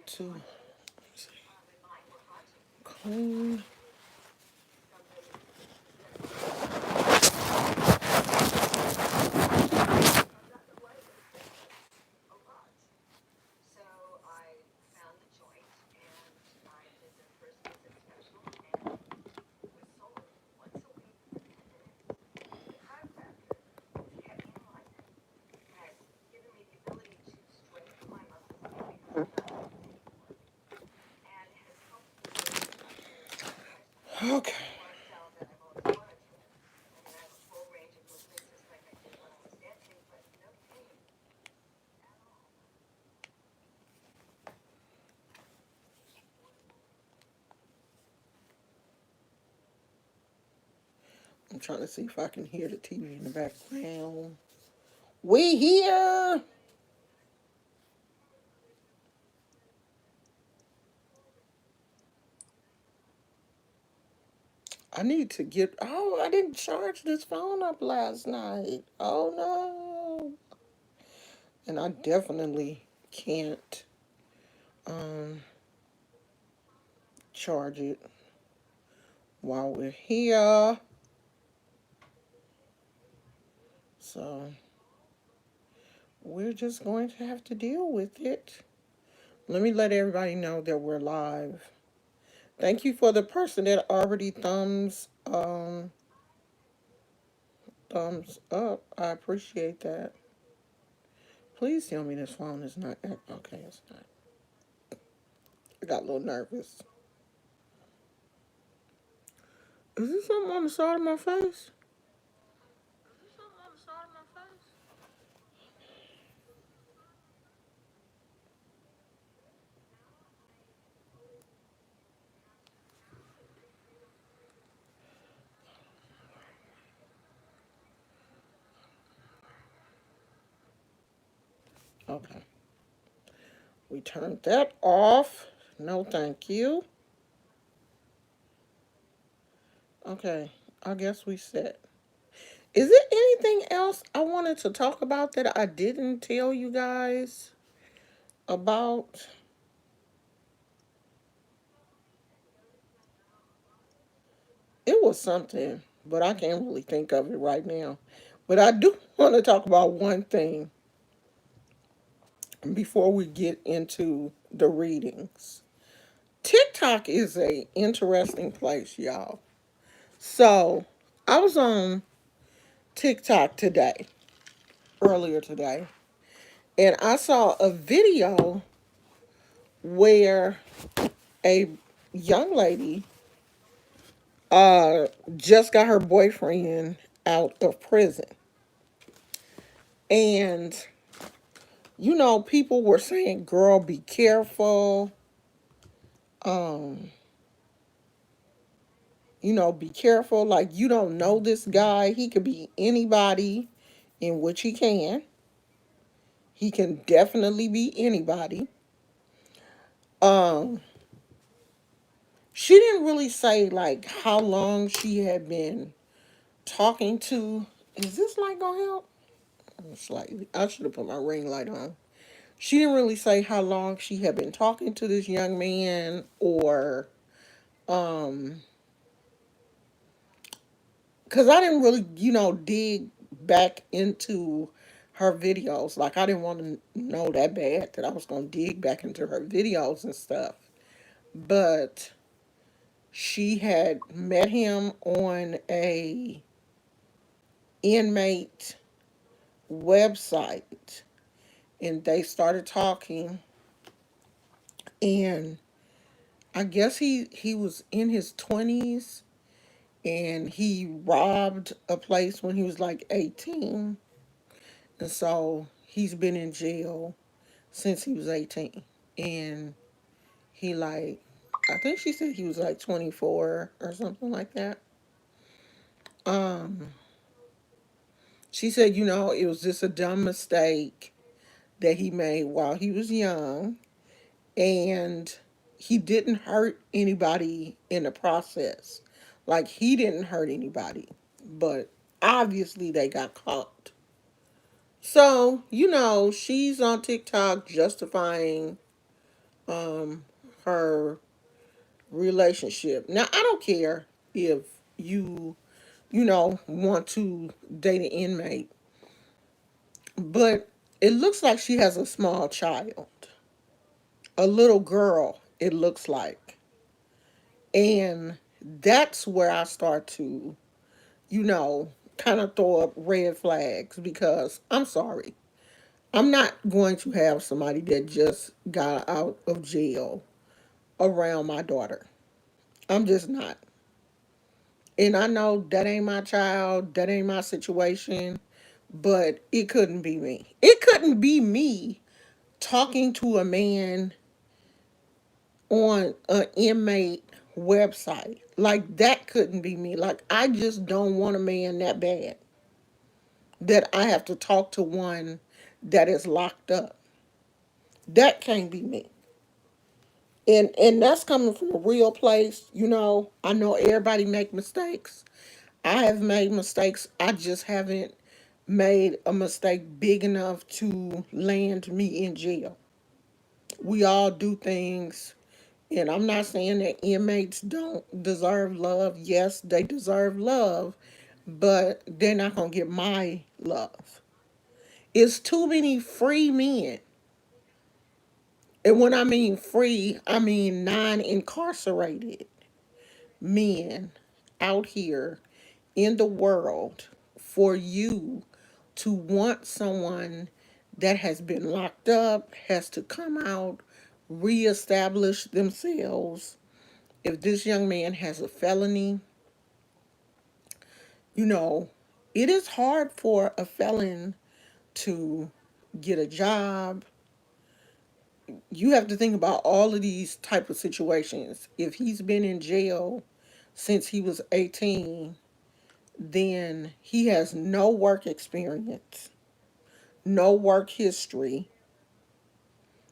to clean. Okay. I'm trying to see if I can hear the TV in the background. We here. I need to get. Oh, I didn't charge this phone up last night. Oh no. And I definitely can't um charge it while we're here. So we're just going to have to deal with it. Let me let everybody know that we're live. Thank you for the person that already thumbs up. I appreciate that. Please tell me this phone is not okay, it's not. I got a little nervous. Is this something on the side of my face? Okay. We turned that off. No, thank you. Okay. I guess we set. Is there anything else I wanted to talk about that I didn't tell you guys about? It was something, but I can't really think of it right now. But I do want to talk about one thing before we get into the readings. TikTok is a interesting place, y'all. So I was on TikTok today, earlier today, and I saw a video where a young lady uh just got her boyfriend out of prison. And people were saying, girl, be careful. Um, be careful. Like, you don't know this guy. He could be anybody, in which he can. He can definitely be anybody. Um, she didn't really say like how long she had been talking to. Is this light gonna help? Slightly. I should have put my ring light on. She didn't really say how long she had been talking to this young man, or um because I didn't really, dig back into her videos. Like, I didn't want to know that bad that I was going to dig back into her videos and stuff. But she had met him on a inmate website, and they started talking. And I guess he was in his 20s, and he robbed a place when he was like 18. And so he's been in jail since he was 18. And he like, I think she said he was like 24 or something like that. Um, she said, it was just a dumb mistake that he made while he was young. And he didn't hurt anybody in the process. Like, he didn't hurt anybody. But obviously they got caught. So, she's on TikTok justifying um her relationship. Now I don't care if you want to date an inmate, but it looks like she has a small child, a little girl, it looks like. And that's where I start to, you know, kind of throw up red flags because I'm sorry. I'm not going to have somebody that just got out of jail around my daughter. I'm just not. And I know that ain't my child, that ain't my situation, but it couldn't be me. It couldn't be me talking to a man on an inmate website. Like that couldn't be me. Like I just don't want a man that bad that I have to talk to one that is locked up. That can't be me. And that's coming from a real place, I know everybody make mistakes. I have made mistakes. I just haven't made a mistake big enough to land me in jail. We all do things. And I'm not saying that inmates don't deserve love. Yes, they deserve love, but they're not going to get my love. It's too many free men. And when I mean free, I mean non incarcerated men out here in the world for you to want someone that has been locked up, has to come out, reestablish themselves. If this young man has a felony, you know, it is hard for a felon to get a job. You have to think about all of these type of situations. If he's been in jail since he was 18, then he has no work experience, no work history.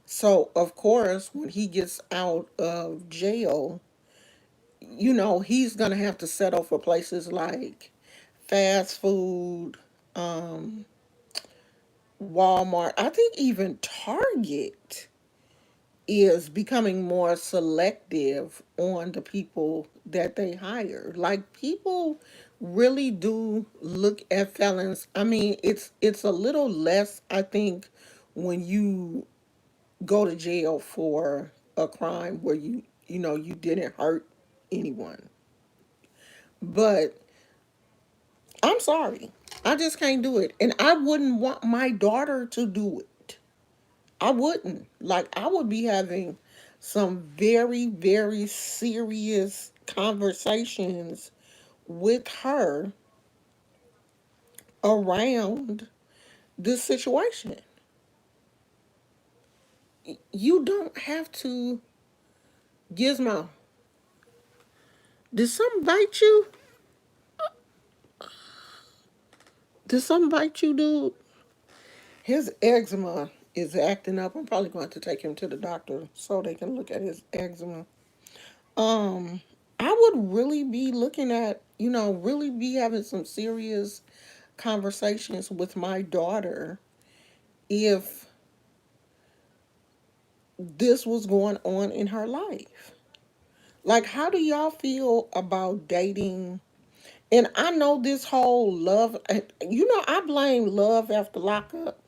So, of course, when he gets out of jail, he's going to have to settle for places like fast food, um, Walmart. I think even Target is becoming more selective on the people that they hire. Like people really do look at felons. I mean, it's a little less, I think, when you go to jail for a crime where you didn't hurt anyone. But I'm sorry. I just can't do it. And I wouldn't want my daughter to do it. I wouldn't. Like, I would be having some very, very serious conversations with her around this situation. You don't have to. Gizmo, did something bite you? Did something bite you, dude? His eczema is acting up. I'm probably going to take him to the doctor so they can look at his eczema. Um, I would really be looking at, really be having some serious conversations with my daughter if this was going on in her life. Like, how do y'all feel about dating? And I know this whole love, I blame Love After Lockup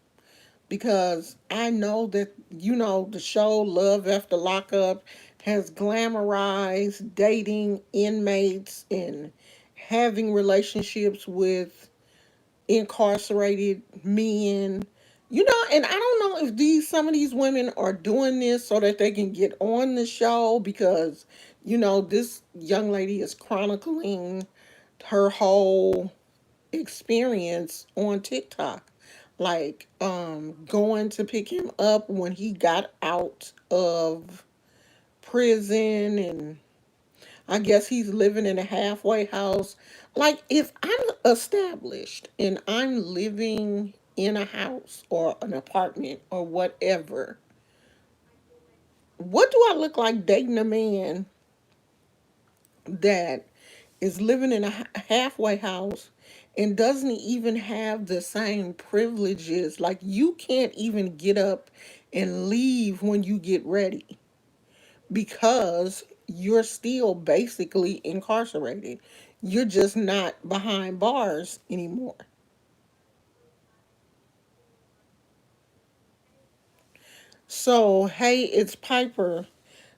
because I know that, the show Love After Lockup has glamorized dating inmates and having relationships with incarcerated men. And I don't know if some of these women are doing this so that they can get on the show because, this young lady is chronicling her whole experience on TikTok. Like going to pick him up when he got out of prison, and I guess he's living in a halfway house. Like, if I'm established and I'm living in a house or an apartment or whatever, what do I look like dating a man that is living in a halfway house and doesn't even have the same privileges? Like, you can't even get up and leave when you get ready. because you're still basically incarcerated. You're just not behind bars anymore. So, hey, it's Piper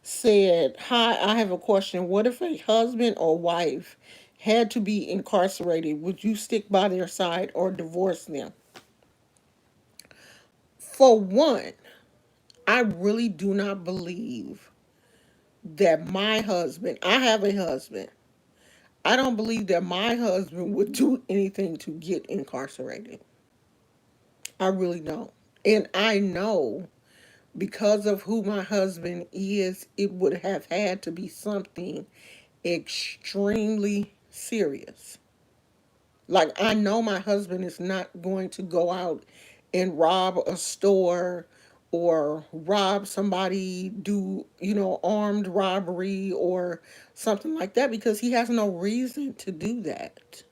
said, "Hi, I have a question. What if a husband or wife had to be incarcerated? Would you stick by their side or divorce them?" For one, I really do not believe that my husband, I have a husband, I don't believe that my husband would do anything to get incarcerated. I really don't. And I know because of who my husband is, it would have had to be something extremely serious. Like, I know my husband is not going to go out and rob a store or rob somebody, do, armed robbery or something like that, because he has no reason to do that.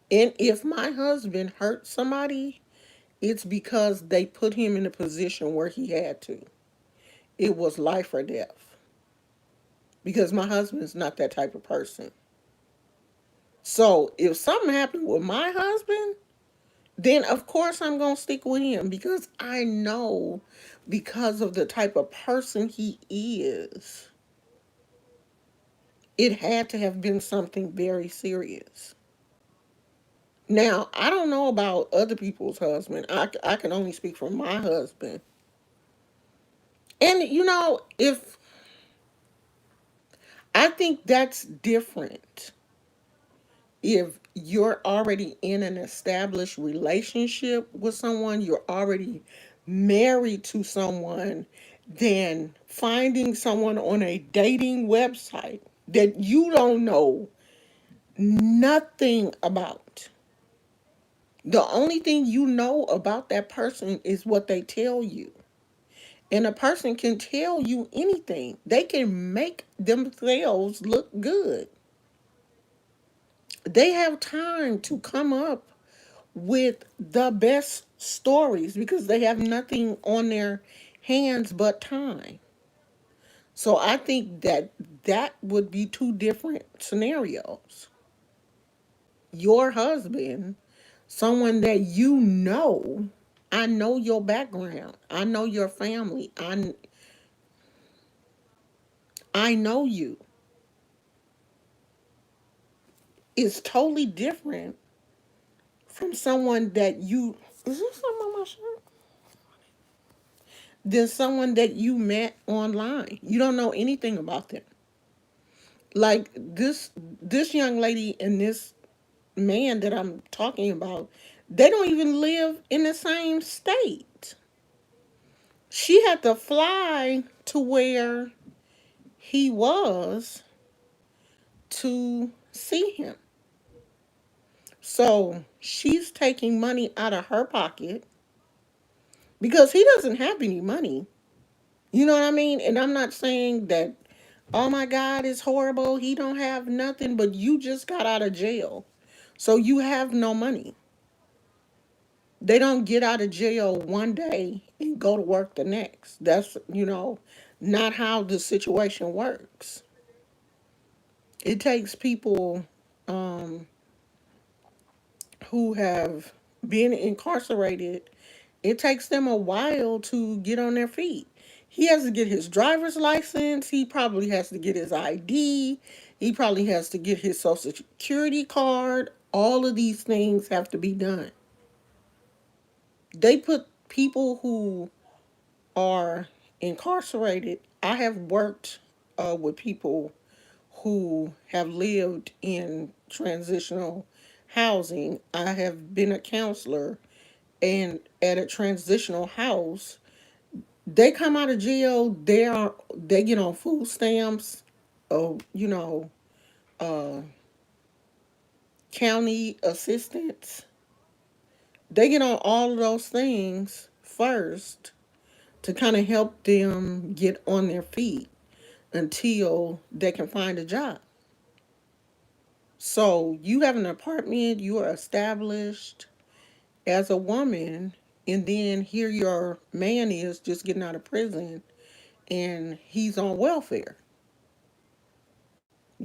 And if my husband hurt somebody, it's because they put him in a position where he had to. It was life or death. Because my husband is not that type of person. So if something happened with my husband, then of course I'm going to stick with him, because I know, because of the type of person he is, it had to have been something very serious. Now, I don't know about other people's husband. I can only speak for my husband. And, if I think that's different if you're already in an established relationship with someone, you're already married to someone, than finding someone on a dating website that you don't know nothing about. The only thing you know about that person is what they tell you. And a person can tell you anything. They can make themselves look good. They have time to come up with the best stories because they have nothing on their hands but time. So I think that that would be two different scenarios. Your husband, someone that I know your background. I know your family. I know you. Is totally different from someone that you is this something on my shirt? Than someone that you met online. You don't know anything about them. Like this young lady and this man that I'm talking about, they don't even live in the same state. She had to fly to where he was to see him. So she's taking money out of her pocket because he doesn't have any money. You know what I mean? And I'm not saying that, oh my God, it's horrible. He don't have nothing, but you just got out of jail. So you have no money. They don't get out of jail one day and go to work the next. That's, not how the situation works. It takes people um, who have been incarcerated, it takes them a while to get on their feet. He has to get his driver's license. He probably has to get his ID. He probably has to get his social security card. All of these things have to be done. They put people who are incarcerated. I have worked with people who have lived in transitional housing. I have been a counselor, and at a transitional house, they come out of jail. They get on food stamps, oh, uh, county assistance. They get on all of those things first to kind of help them get on their feet until they can find a job. So you have an apartment, you are established as a woman, and then here your man is just getting out of prison, and he's on welfare.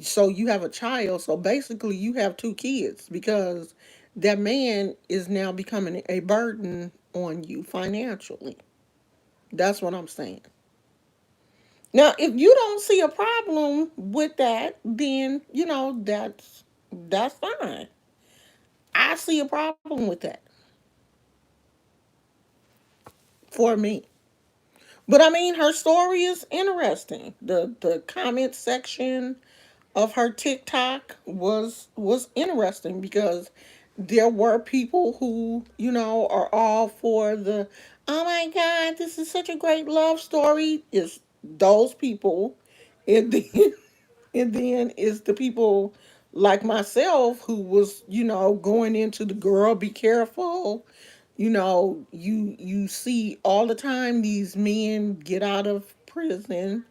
So you have a child. So basically, you have two kids because that man is now becoming a burden on you financially. That's what I'm saying. Now, if you don't see a problem with that, then that's fine. I see a problem with that for me. But I mean, her story is interesting. The comment section of her TikTok was interesting because there were people who, are all for the, oh my god, this is such a great love story. Is those people, and then and then is the people like myself who was, going into the girl be careful. You see all the time these men get out of prison,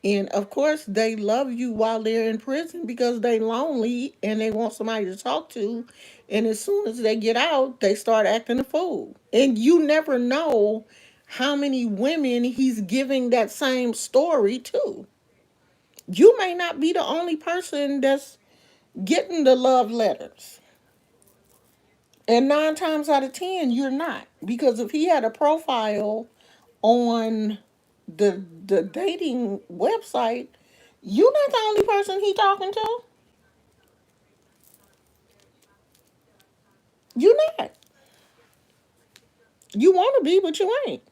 and of course, they love you while they're in prison because they lonely and they want somebody to talk to. And as soon as they get out, they start acting a fool. And you never know how many women he's giving that same story to. You may not be the only person that's getting the love letters. And 9 times out of 10, you're not. Because if he had a profile on the dating website, you're not the only person he talking to. You're not. You want to be, but you ain't.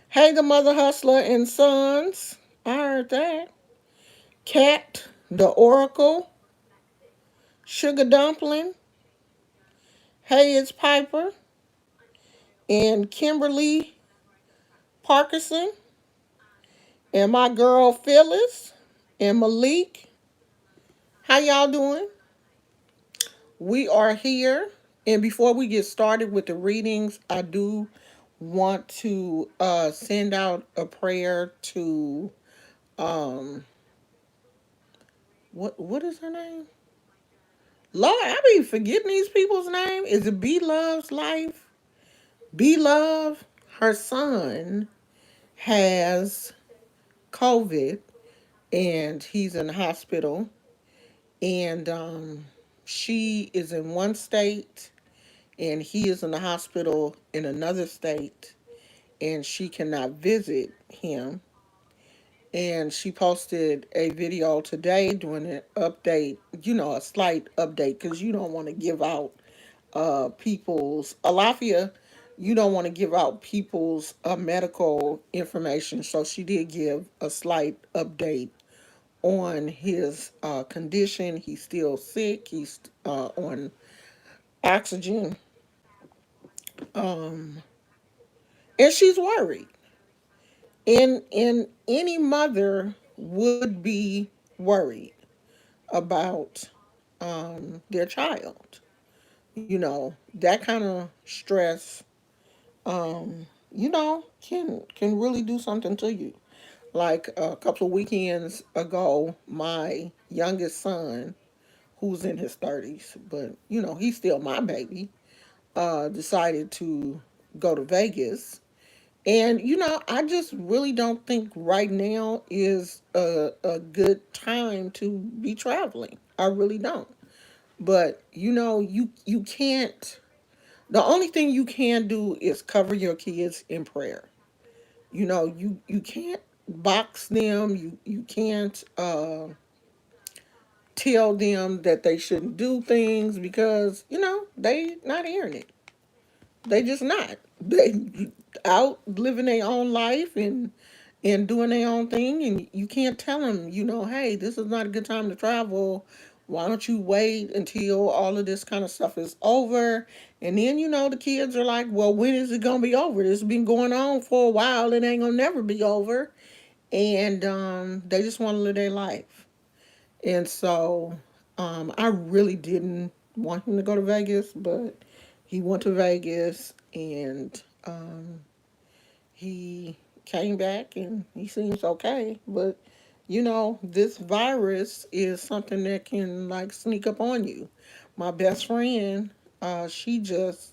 Hey, the Mother Hustler and Sons. I heard that. Cat, the Oracle, Sugar Dumpling. Hey, it's Piper and Kimberly Parkinson and my girl Phyllis and Malik. How y'all doing? We are here. And before we get started with the readings, I do want to send out a prayer to um what is her name? Lord, I be forgetting these people's name. Is it Be Love's Life? Be Love, her son has COVID and he's in the hospital, and she is in one state and he is in the hospital in another state, and she cannot visit him. And she posted a video today doing an update, a slight update, because you don't want to give out people's Alafia, you don't want to give out people's medical information. So she did give a slight update on his condition. He's still sick. He's on oxygen, um, and she's worried. And any mother would be worried about their child. That kind of stress, can really do something to you. Like a couple of weekends ago, my youngest son, who's in his 30s, but he's still my baby, decided to go to Vegas. And I just really don't think right now is a good time to be traveling. I really don't. But you can't. The only thing you can do is cover your kids in prayer. You can't box them. You can't tell them that they shouldn't do things because they not hearing it. They just not. They out living their own life and doing their own thing, and you can't tell them, hey, this is not a good time to travel. Why don't you wait until all of this kind of stuff is over? And then the kids are like, well, when is it gonna be over? This has been going on for a while. It ain't gonna never be over. And they just want to live their life. And so I really didn't want him to go to Vegas, but he went to Vegas, and he came back and he seems okay. But this virus is something that can like sneak up on you. My best friend, she just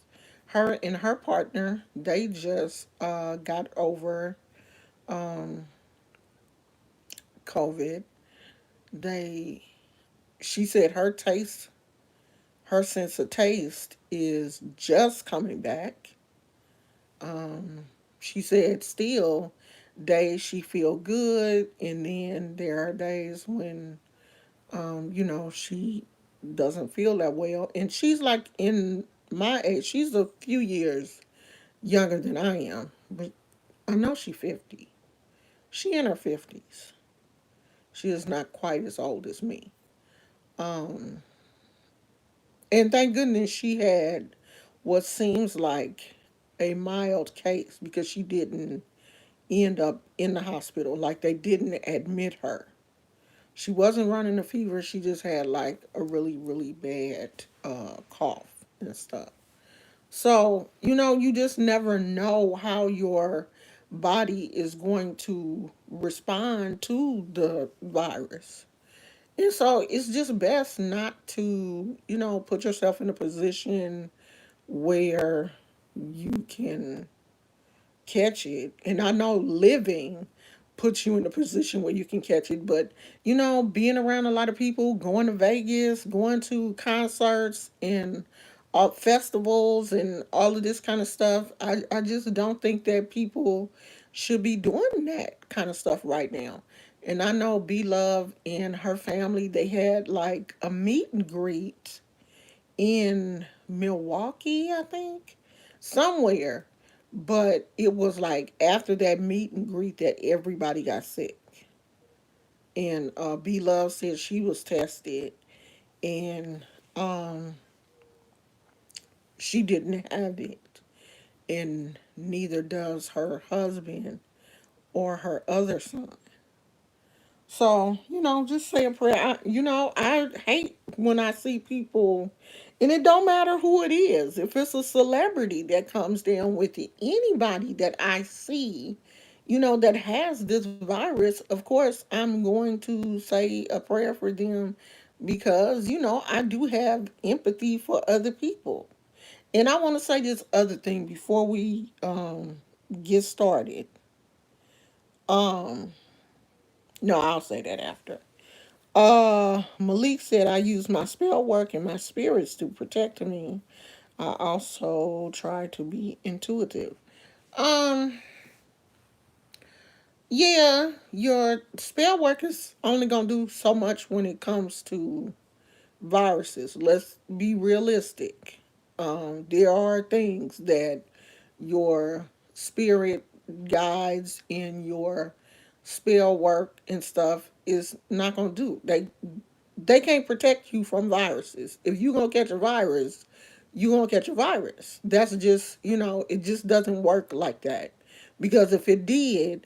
her and her partner, they just got over um, COVID. They, she said her sense of taste is just coming back. Um, she said still days she feel good, and then there are days when she doesn't feel that well. And she's like in my age. She's a few years younger than I am, but I know she's 50. She in her 50s. She is not quite as old as me. Um, and thank goodness she had what seems like a mild case because she didn't end up in the hospital. Like they didn't admit her. She wasn't running a fever. She just had like a really, really bad cough and stuff. So, you just never know how your body is going to respond to the virus. And so it's just best not to, put yourself in a position where you can catch it. And I know living puts you in a position where you can catch it, but being around a lot of people, going to Vegas, going to concerts and festivals and all of this kind of stuff, I just don't think that people should be doing that kind of stuff right now. And I know B Love and her family, they had like a meet and greet in Milwaukee, I think, somewhere. But it was like after that meet and greet that everybody got sick. And B Love said she was tested and um, she didn't have it. And neither does her husband or her other son. So, just say a prayer. I hate when I see people, and it don't matter who it is. If it's a celebrity that comes down with it, anybody that I see, that has this virus, of course, I'm going to say a prayer for them because, I do have empathy for other people. And I want to say this other thing before we get started. Um, no, I'll say that after. Malik said, I use my spell work and my spirits to protect me. I also try to be intuitive. Um, yeah, your spell work is only gonna do so much when it comes to viruses. Let's be realistic. There are things that your spirit guides in your spell work and stuff is not gonna do. They can't protect you from viruses. If you're gonna catch a virus, you're gonna catch a virus. That's just, it just doesn't work like that. Because if it did,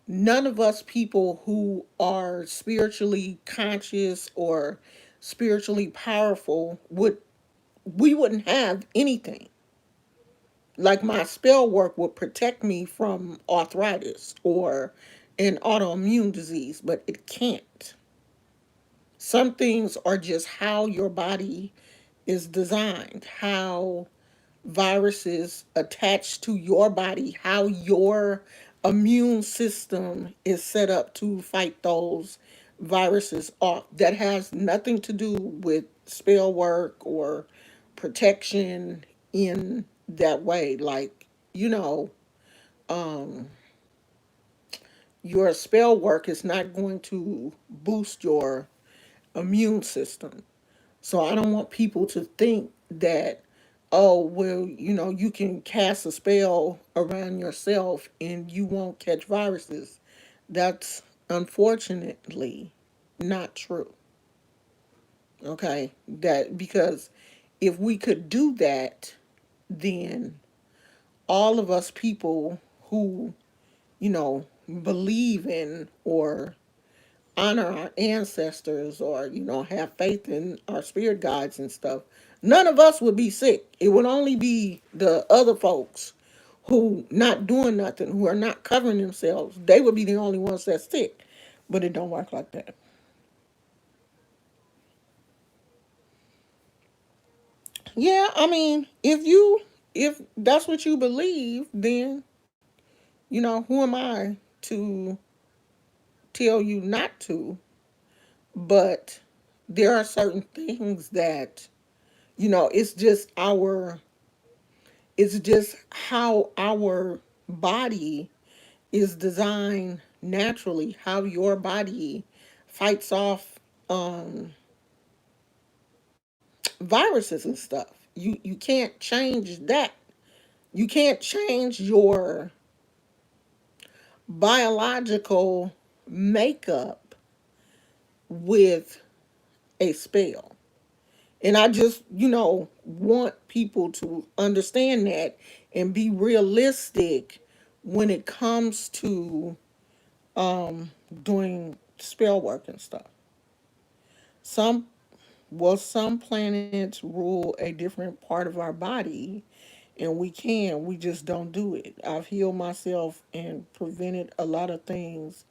none of us people who are spiritually conscious or spiritually powerful we wouldn't have anything. Like my spell work would protect me from arthritis or an autoimmune disease, but it can't. Some things are just how your body is designed, how viruses attach to your body, how your immune system is set up to fight those viruses off. That has nothing to do with spell work or protection in that way. Like, um, your spell work is not going to boost your immune system. So I don't want people to think that, oh, well, you can cast a spell around yourself and you won't catch viruses. That's unfortunately not true. Okay? That because if we could do that, then all of us people who, believe in or honor our ancestors or have faith in our spirit guides and stuff, none of us would be sick. It would only be the other folks who not doing nothing, who are not covering themselves. They would be the only ones that's sick. But it don't work like that. Yeah, I mean, if you if that's what you believe, then, who am I to tell you not to? But there are certain things that, it's just how our body is designed naturally, how your body fights off viruses and stuff. You can't change that. You can't change your biological makeup with a spell. And I just, want people to understand that and be realistic when it comes to doing spell work and stuff. Some some planets rule a different part of our body, and we just don't do it. I've healed myself and prevented a lot of things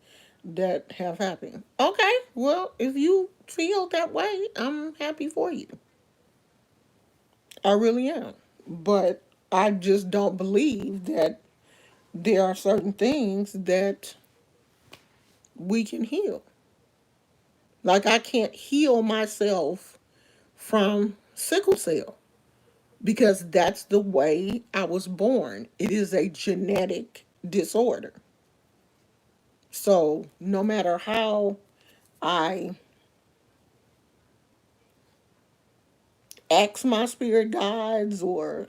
that have happened. Okay, well, if you feel that way, I'm happy for you. I really am. But I just don't believe that there are certain things that we can heal. Like, I can't heal myself from sickle cell because that's the way I was born. It is a genetic disorder. So, no matter how I ask my spirit guides or,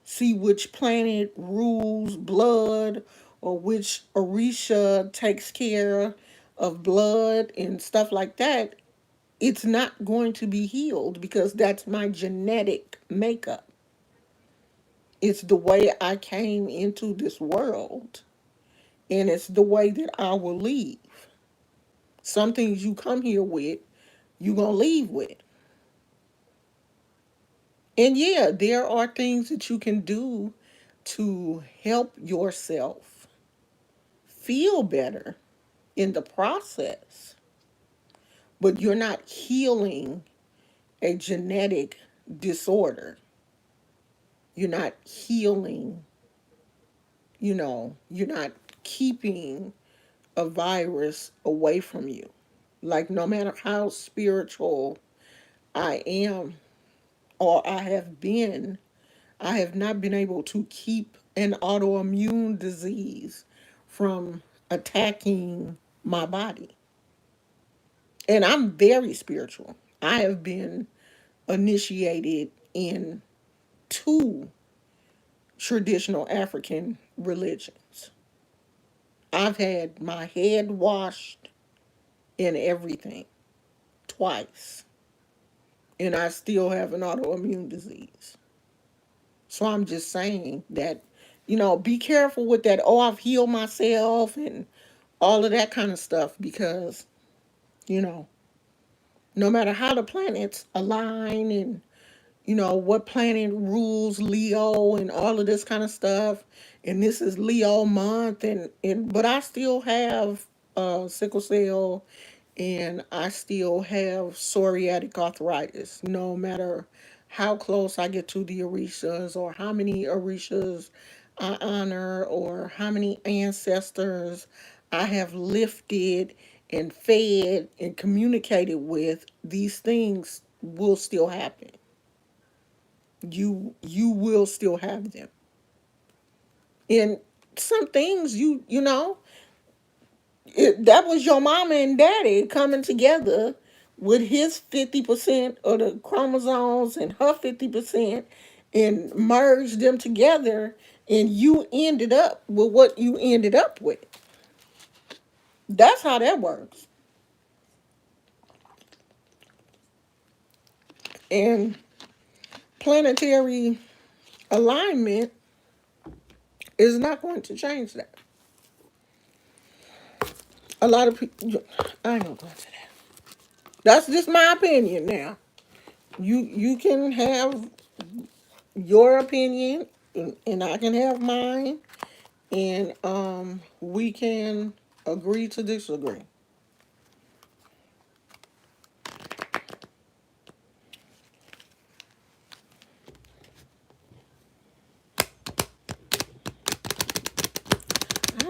see which planet rules blood or which Orisha takes care of blood and stuff like that, it's not going to be healed because that's my genetic makeup. It's the way I came into this world, and it's the way that I will leave. Some things you come here with, you're going to leave with. And yeah, there are things that you can do to help yourself feel better in the process, but you're not healing a genetic disorder. You're not healing, you're not keeping a virus away from you. Like, no matter how spiritual I am or I have been, I have not been able to keep an autoimmune disease from attacking my body. And I'm very spiritual. I have been initiated in two traditional African religions. I've had my head washed and everything twice, and I still have an autoimmune disease. So I'm just saying that, be careful with that. Oh, I've healed myself and all of that kind of stuff because, you know, no matter how the planets align and, what planet rules Leo and all of this kind of stuff. And this is Leo month but I still have sickle cell and I still have psoriatic arthritis, no matter how close I get to the Orishas or how many Orishas I honor or how many ancestors I have lifted and fed and communicated with. These things will still happen. You will still have them. And some things that was your mama and daddy coming together with his 50% of the chromosomes and her 50% and merged them together, and you ended up with what you ended up with. That's how that works. And planetary alignment is not going to change that. A lot of people, I ain't gonna go into that. That's just my opinion now. You can have your opinion, and I can have mine, and we can agree to disagree.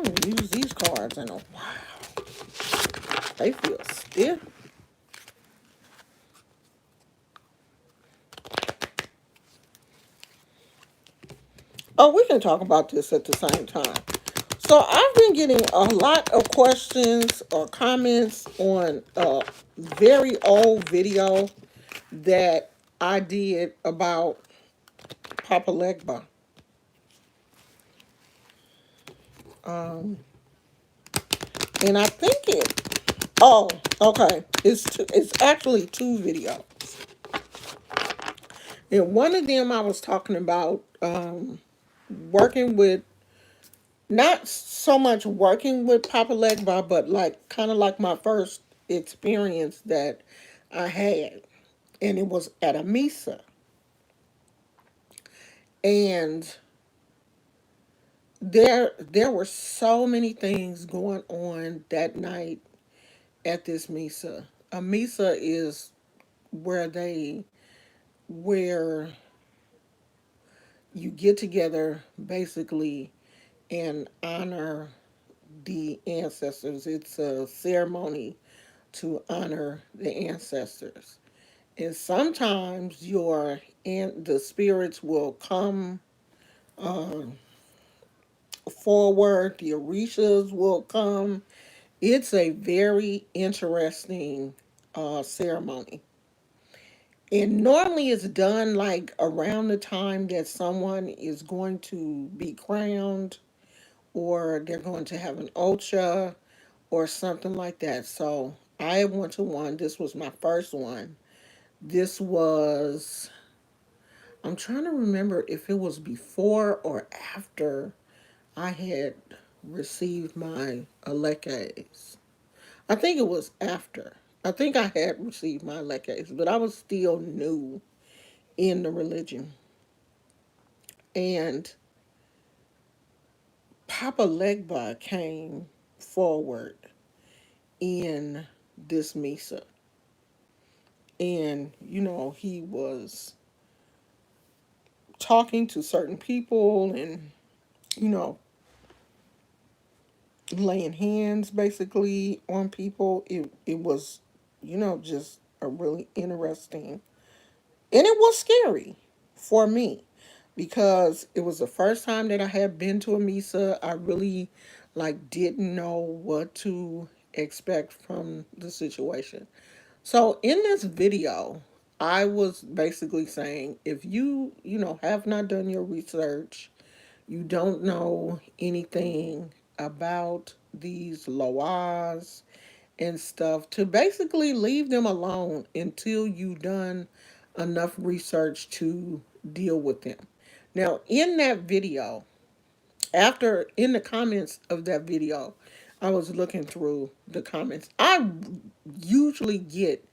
haven't used these cards in a while. They feel stiff. Oh, we can talk about this at the same time. So I've been getting a lot of questions or comments on a very old video that I did about Papa Legba. Um, and I think oh, okay. It's actually two videos. And one of them I was talking about working with, not so much working with Papa Legba, but like kind of like my first experience that I had. And it was at a Misa. And there were so many things going on that night at this Misa. A Misa is where where you get together basically and honor the ancestors. It's a ceremony to honor the ancestors. And sometimes the spirits will come um, forward, the orishas will come. It's a very interesting ceremony. And normally it's done like around the time that someone is going to be crowned or they're going to have an ultra or something like that. So I went to one. This was my first one. This was, I'm trying to remember if it was before or after I had received my Elekes. I think it was after. I think I had received my Elekes, but I was still new in the religion. And Papa Legba came forward in this Misa. And, he was talking to certain people and, you know, laying hands basically on people. It was, just a really interesting, and it was scary for me because it was the first time that I had been to a Misa. I really like didn't know what to expect from the situation. So in this video, I was basically saying if have not done your research, you don't know anything about these loas and stuff, to basically leave them alone until you've done enough research to deal with them. Now, in that video, after in the comments of that video, I was looking through the comments. I usually get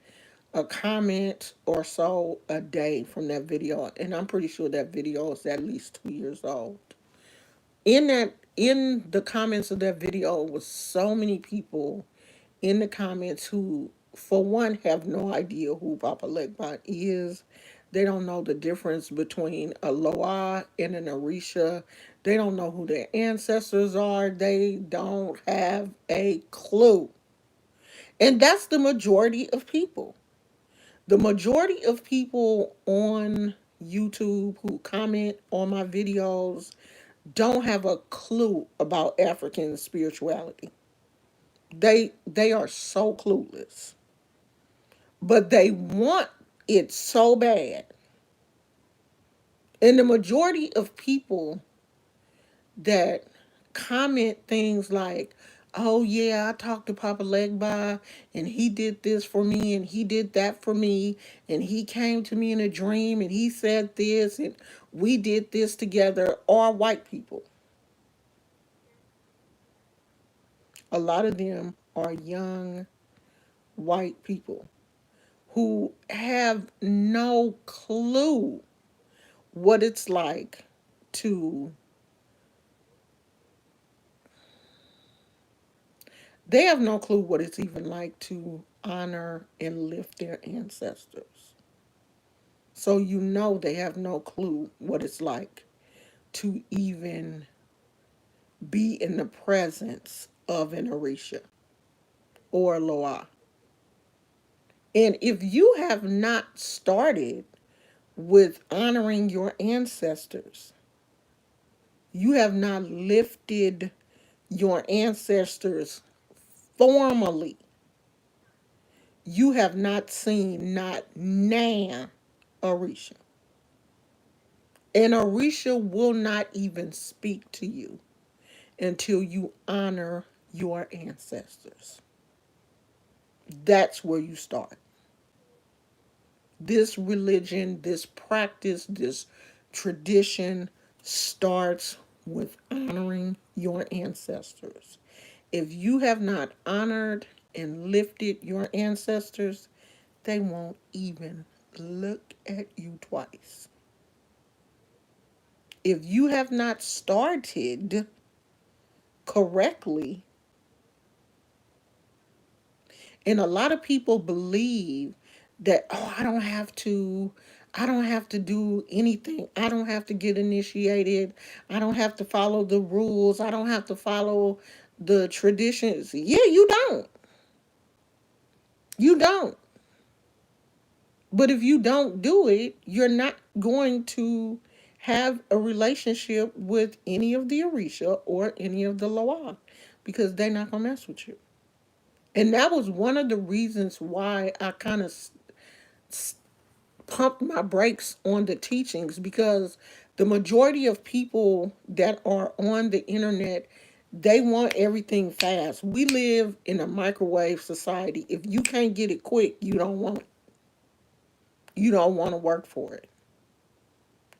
a comment or so a day from that video, and I'm pretty sure that video is at least 2 years old. In the comments of that video was so many people in the comments who, for one, have no idea who Papa Legba is. They don't know the difference between a Loa and an Orisha. They don't know who their ancestors are. They don't have a clue. And that's the majority of people. The majority of people on YouTube who comment on my videos don't have a clue about African spirituality. They are so clueless. But they want it so bad. And the majority of people that comment things like, oh yeah, I talked to Papa Legba and he did this for me and he did that for me and he came to me in a dream and he said this and we did this together, are white people. A lot of them are young white people who have no clue what it's like to, they have no clue what it's even like to honor and lift their ancestors. So they have no clue what it's like to even be in the presence of an Orisha or a Loa. And if you have not started with honoring your ancestors, you have not lifted your ancestors formally, you have not seen not Nan Orisha. And Orisha will not even speak to you until you honor your ancestors. That's where you start. This religion, this practice, this tradition starts with honoring your ancestors. If you have not honored and lifted your ancestors, they won't even look at you twice. If you have not started correctly, and a lot of people believe that, oh, I don't have to do anything. I don't have to get initiated. I don't have to follow the rules. I don't have to follow the traditions. Yeah, you don't. You don't. But if you don't do it, you're not going to have a relationship with any of the Orisha or any of the Loa because they're not going to mess with you. And that was one of the reasons why I kind of pumped my brakes on the teachings, because the majority of people that are on the internet, they want everything fast. We live in a microwave society. If you can't get it quick, you don't want it. You don't want to work for it.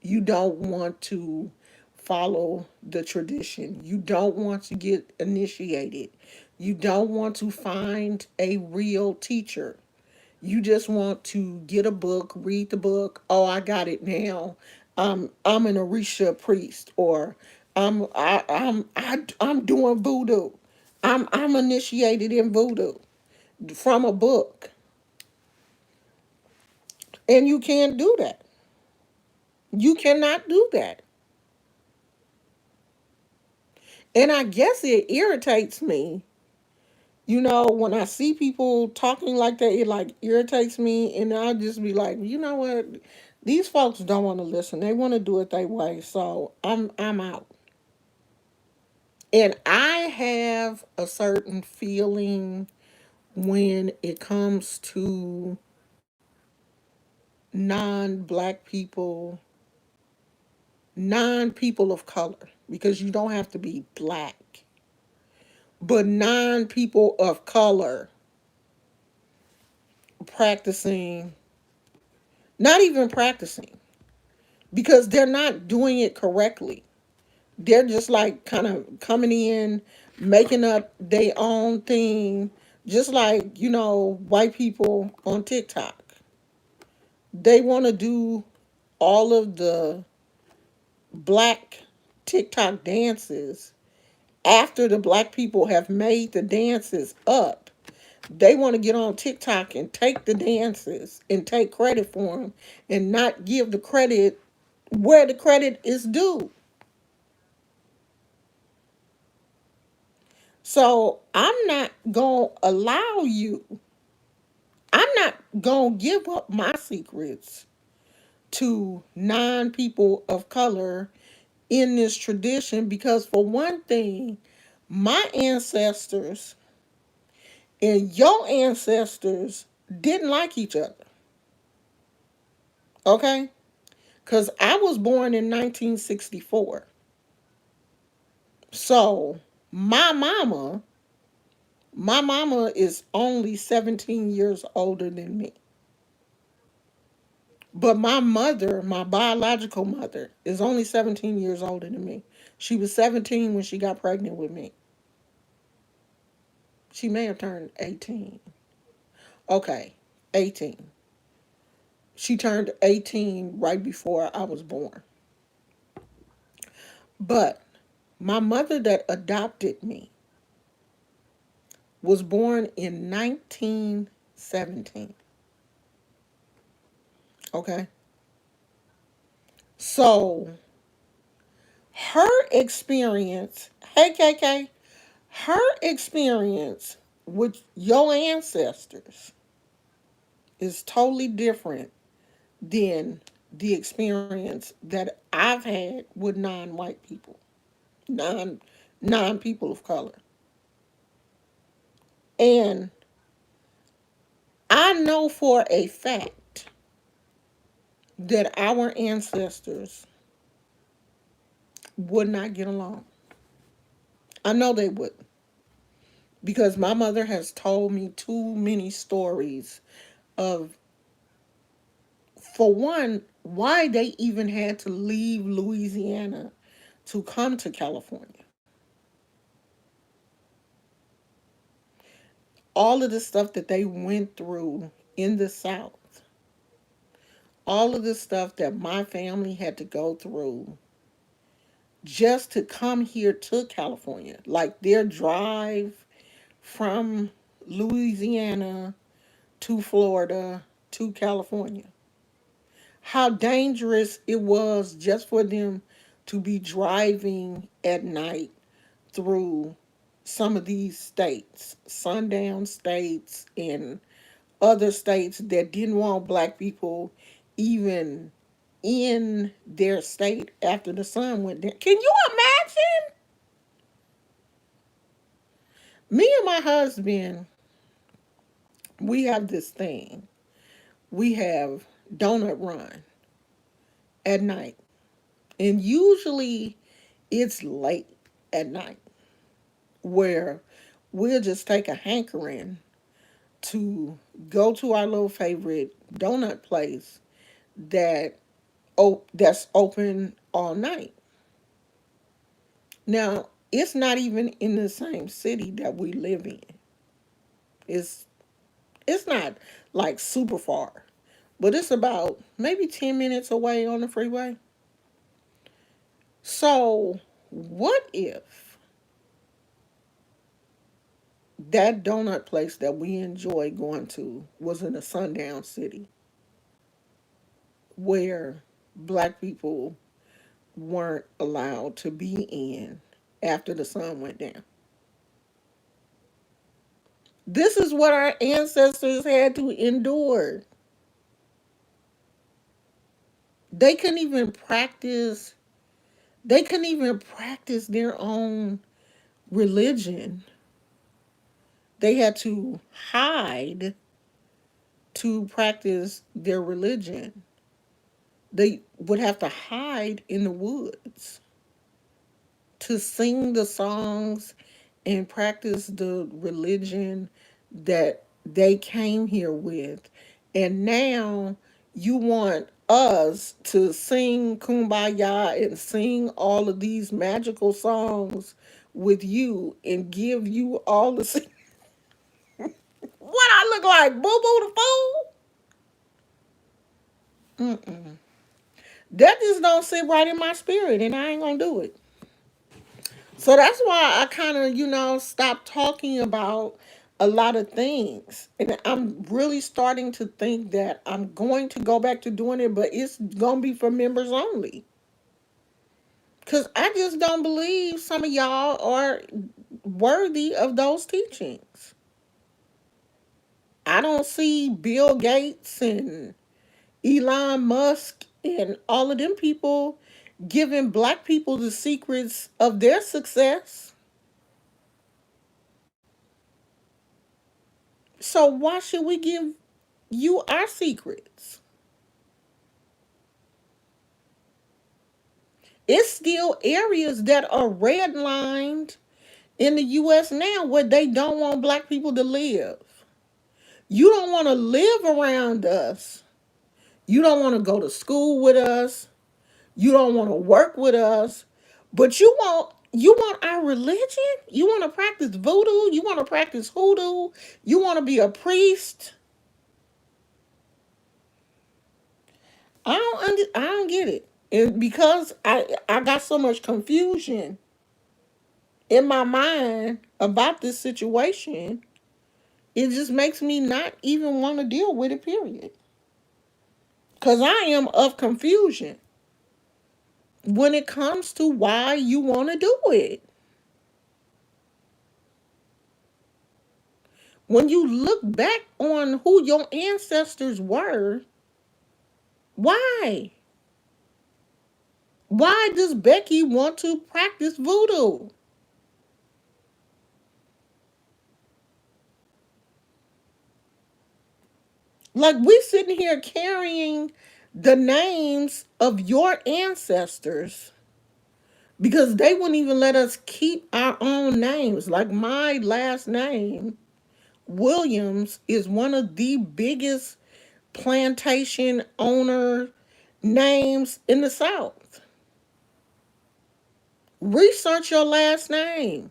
You don't want to follow the tradition. You don't want to get initiated. You don't want to find a real teacher. You just want to get a book, read the book. Oh, I got it now. I'm an Orisha priest, or I'm doing voodoo. I'm initiated in voodoo from a book, and you can't do that. You cannot do that. And I guess it irritates me. When I see people talking like that, it like irritates me, and I'll just be like, you know what? These folks don't want to listen. They want to do it their way, so I'm out. And I have a certain feeling when it comes to non-black people, non-people of color, because you don't have to be black, but non-people of color practicing, not even practicing, because they're not doing it correctly. They're just like kind of coming in, making up their own thing, just like, white people on TikTok. They want to do all of the black TikTok dances after the black people have made the dances up. They want to get on TikTok and take the dances and take credit for them and not give the credit where the credit is due. So I'm not going to allow you, I'm not going to give up my secrets to non people of color in this tradition, because, for one thing, my ancestors and your ancestors didn't like each other. Okay? Because I was born in 1964. So my mama is only 17 years older than me. But my mother, my biological mother, is only 17 years older than me. She was 17 when she got pregnant with me. She may have turned 18. Okay, 18. She turned 18 right before I was born. But my mother that adopted me was born in 1917. Okay? So her experience KKK, her experience with your ancestors is totally different than the experience that I've had with non-white people, non non people of color. And I know for a fact that our ancestors would not get along. I know they would because my mother has told me too many stories of, for one, why they even had to leave Louisiana to come to California. All of the stuff that they went through in the South, all of the stuff that my family had to go through just to come here to California, like their drive from Louisiana to Florida to California. How dangerous it was just for them to be driving at night through some of these states, sundown states, and other states that didn't want black people even in their state after the sun went down. Can you imagine? Me and my husband, we have this thing. We have donut run at night. And usually it's late at night where we'll just take a hankering to go to our little favorite donut place that that's open all night. Now, it's not even in the same city that we live in. It's it's not like super far, but it's about maybe 10 minutes away on the freeway. So, what if that donut place that we enjoy going to was in a sundown city where black people weren't allowed to be in after the sun went down? This is what our ancestors had to endure. They couldn't even practice they couldn't even practice their own religion. They had to hide to practice their religion. They would have to hide in the woods to sing the songs and practice the religion that they came here with. And now you want us to sing Kumbaya and sing all of these magical songs with you and give you all the. What I look like? Boo Boo the Fool? Mm-mm. That just don't sit right in my spirit, and I ain't gonna do it. So that's why I kind of, stopped talking about a lot of things. And I'm really starting to think that I'm going to go back to doing it, but it's going to be for members only. Because I just don't believe some of y'all are worthy of those teachings. I don't see Bill Gates and Elon Musk and all of them people giving black people the secrets of their success. So why should we give you our secrets? It's still areas that are redlined in the US now where they don't want black people to live. You don't want to live around us. You don't want to go to school with us. You don't want to work with us. But you want our religion? You want to practice voodoo? You want to practice hoodoo? You want to be a priest? I don't get it. And because I got so much confusion in my mind about this situation, it just makes me not even want to deal with it, period. Because I am of confusion when it comes to why you want to do it. When you look back on who your ancestors were, why? Why does Becky want to practice voodoo? Like, we sitting here carrying the names of your ancestors because they wouldn't even let us keep our own names. Like, my last name, Williams, is one of the biggest plantation owner names in the South. Research your last name.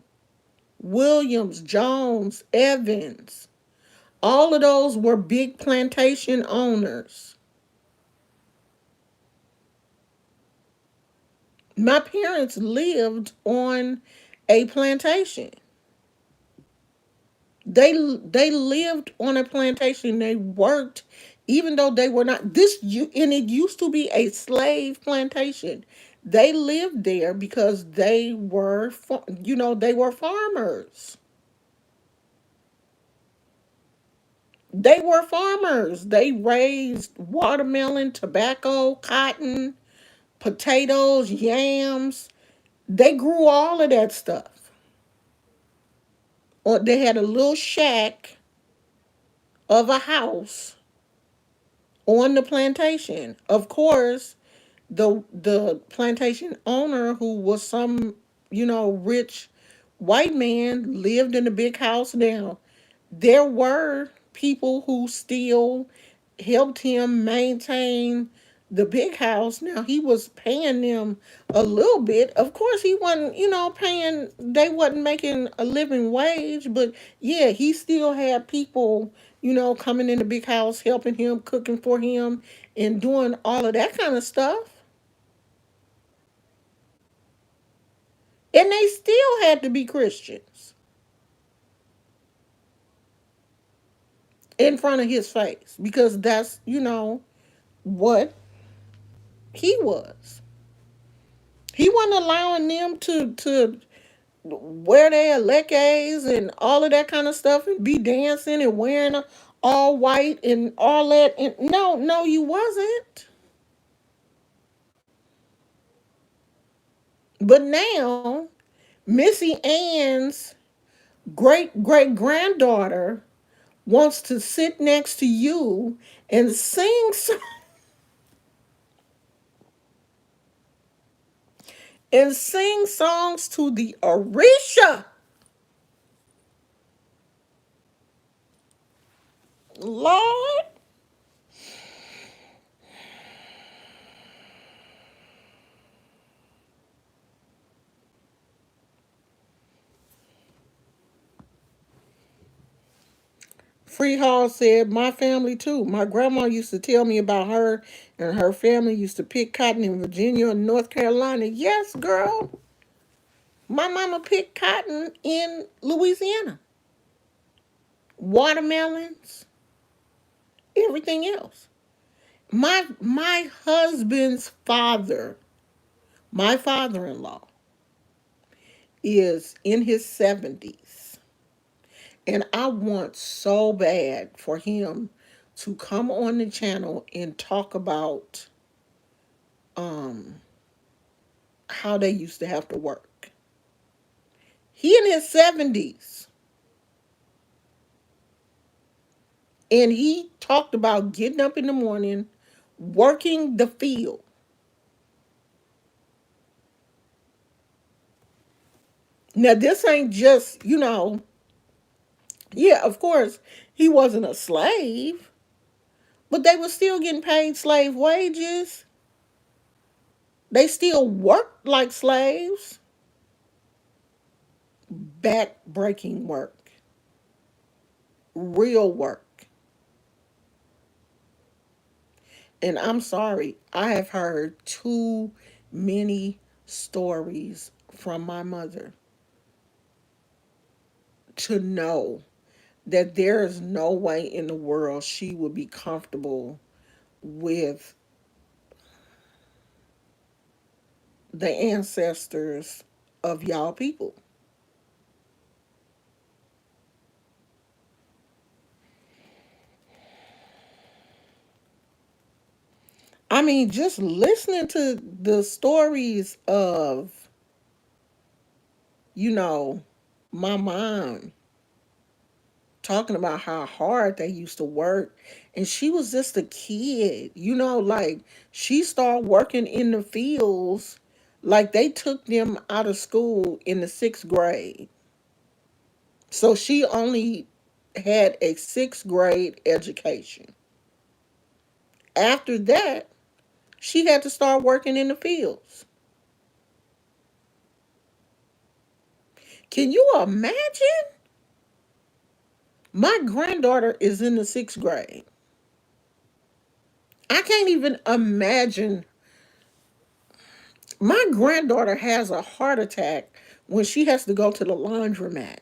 Williams, Jones, Evans. All of those were big plantation owners. My parents lived on a plantation. They lived on a plantation. They worked, even though they were not and it used to be a slave plantation. They lived there because they were farmers. They were farmers. They raised watermelon, tobacco, cotton, potatoes, yams. They grew all of that stuff. Or they had a little shack of a house on the plantation. Of course, the plantation owner, who was some, rich white man, lived in a big house. Now, there were people who still helped him maintain the big house. Now, he was paying them a little bit. Of course, he wasn't, they wasn't making a living wage, but yeah, he still had people, coming in the big house, helping him, cooking for him, and doing all of that kind of stuff. And they still had to be Christians in front of his face because that's, what he was. He wasn't allowing them to wear their leques and all of that kind of stuff and be dancing and wearing all white and all that. And no, no, you wasn't. But now, Missy Ann's great great granddaughter wants to sit next to you and sing songs to the Orisha. Lord. Free Hall said, my family too. My grandma used to tell me about her and her family used to pick cotton in Virginia and North Carolina. Yes, girl. My mama picked cotton in Louisiana. Watermelons, everything else. My husband's father, my father-in-law, is in his 70s. And I want so bad for him to come on the channel and talk about um how they used to have to work. He in his 70s, and he talked about getting up in the morning, working the field. Now this ain't just, yeah, of course, he wasn't a slave, but they were still getting paid slave wages. They still worked like slaves. Back breaking work, real work. And I'm sorry, I have heard too many stories from my mother to know that there is no way in the world she would be comfortable with the ancestors of y'all people. I mean, just listening to the stories of, you know, my mom talking about how hard they used to work, and she was just a kid, like she started working in the fields, like they took them out of school in the 6th grade. So she only had a 6th grade education. After that, she had to start working in the fields. Can you imagine? My granddaughter is in the 6th grade. I can't even imagine. My granddaughter has a heart attack when she has to go to the laundromat.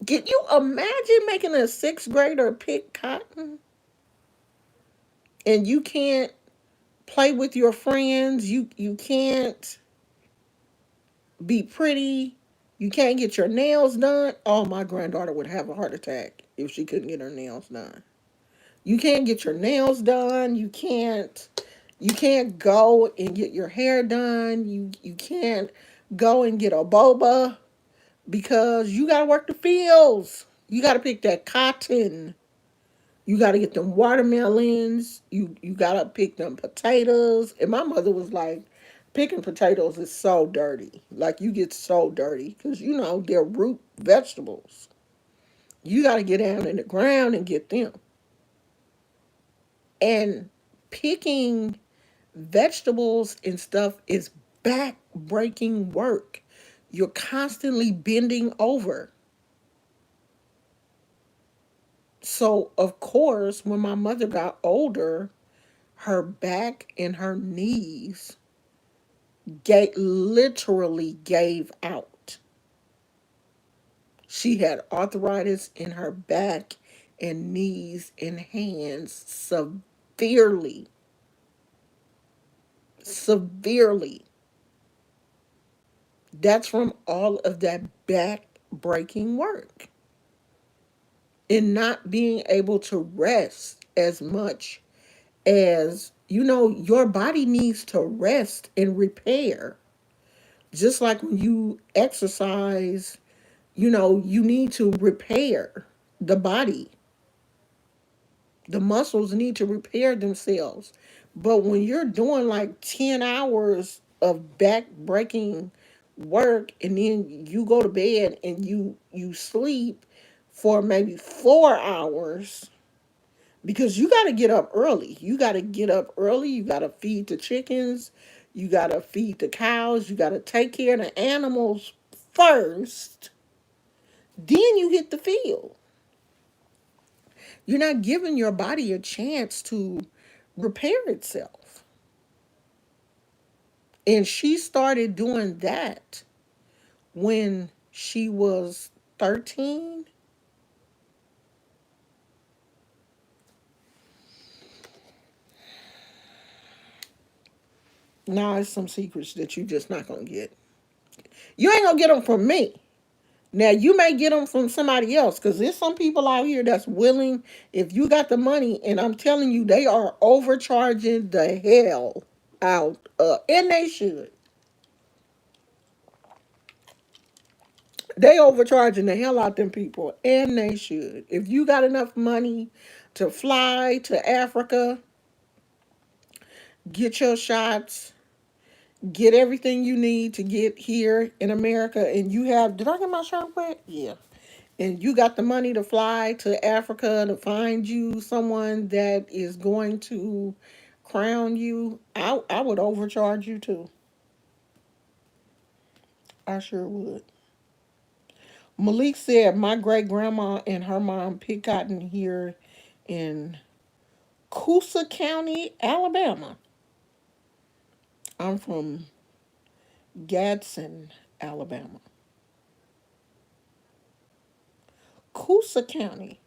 Can you imagine making a 6th grader pick cotton and you can't play with your friends? You can't be pretty. You can't get your nails done. Oh, my granddaughter would have a heart attack if she couldn't get her nails done. You can't get your nails done. You can't go and get your hair done. You can't go and get a boba because you got to work the fields. You got to pick that cotton. You got to get them watermelons. You got to pick them potatoes. And my mother was like, picking potatoes is so dirty. Like you get so dirty because they're root vegetables. You got to get down in the ground and get them. And picking vegetables and stuff is back breaking work. You're constantly bending over. So, of course, when my mother got older, her back and her knees literally gave out. She had arthritis in her back and knees and hands severely. Severely. That's from all of that back breaking work and not being able to rest as much as your body needs to rest and repair. Just like when you exercise, you need to repair the body. The muscles need to repair themselves. But when you're doing like 10 hours of back breaking work and then you go to bed and you sleep for maybe 4 hours because you got to get up early. You got to get up early. You got to feed the chickens. You got to feed the cows. You got to take care of the animals first. Then you hit the field. You're not giving your body a chance to repair itself. And she started doing that when she was 13. Now, it's some secrets that you just not going to get. You ain't going to get them from me. Now, you may get them from somebody else because there's some people out here that's willing, if you got the money, and I'm telling you, they are overcharging the hell out. And they should. They overcharging the hell out them people, and they should. If you got enough money to fly to Africa, get your shots, get everything you need to get here in America, and you have, did I get my shirt wet? Yeah. And you got the money to fly to Africa to find you someone that is going to crown you, I would overcharge you too. I sure would. Malik said my great grandma and her mom picked cotton here in Coosa County, Alabama. I'm from Gadsden, Alabama. Coosa County.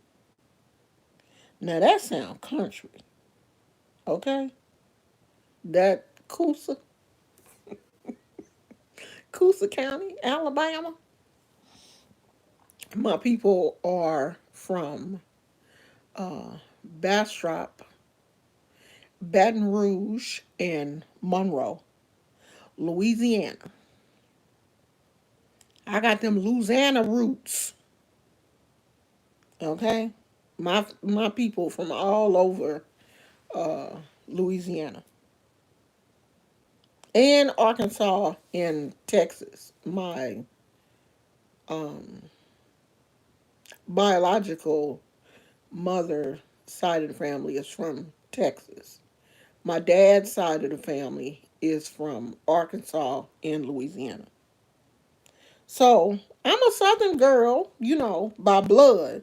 Now that sounds country, okay? That Coosa County, Alabama. My people are from Bastrop, Baton Rouge, and Monroe, Louisiana. I got them Louisiana roots. Okay, my people from all over uh, Louisiana and Arkansas and Texas. My um, biological mother side of the family is from Texas. My dad's side of the family is from Arkansas and Louisiana. So I'm a Southern girl, by blood,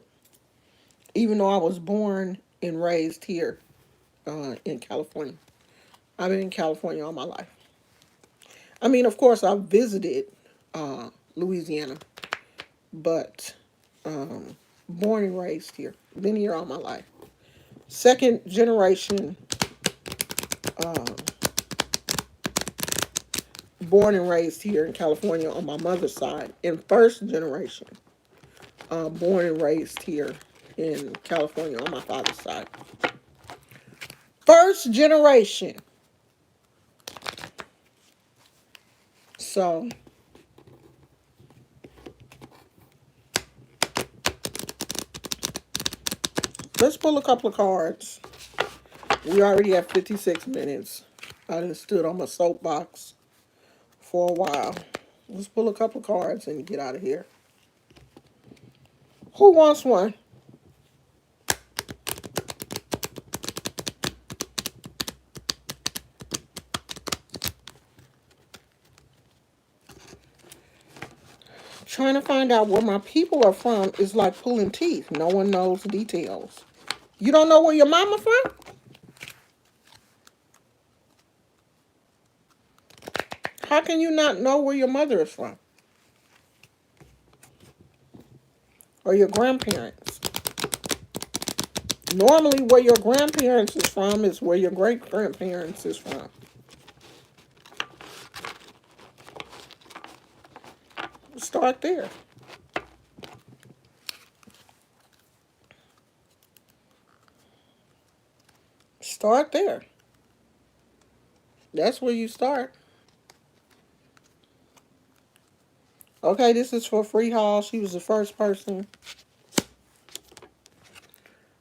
even though I was born and raised here in California. I've been in California all my life. I mean, of course, I've visited Louisiana, but um, born and raised here. Been here all my life. Second generation, uh, born and raised here in California on my mother's side, and first generation, born and raised here in California on my father's side. First generation. So let's pull a couple of cards. We already have 56 minutes. I done stood on my soapbox for a while. Let's pull a couple of cards and get out of here. Who wants one? Trying to find out where my people are from is like pulling teeth. No one knows the details. You don't know where your mama from? How can you not know where your mother is from? Or your grandparents? Normally, where your grandparents is from is where your great grandparents is from. Start there. Start there. That's where you start. Okay, this is for Free Hall. She was the first person.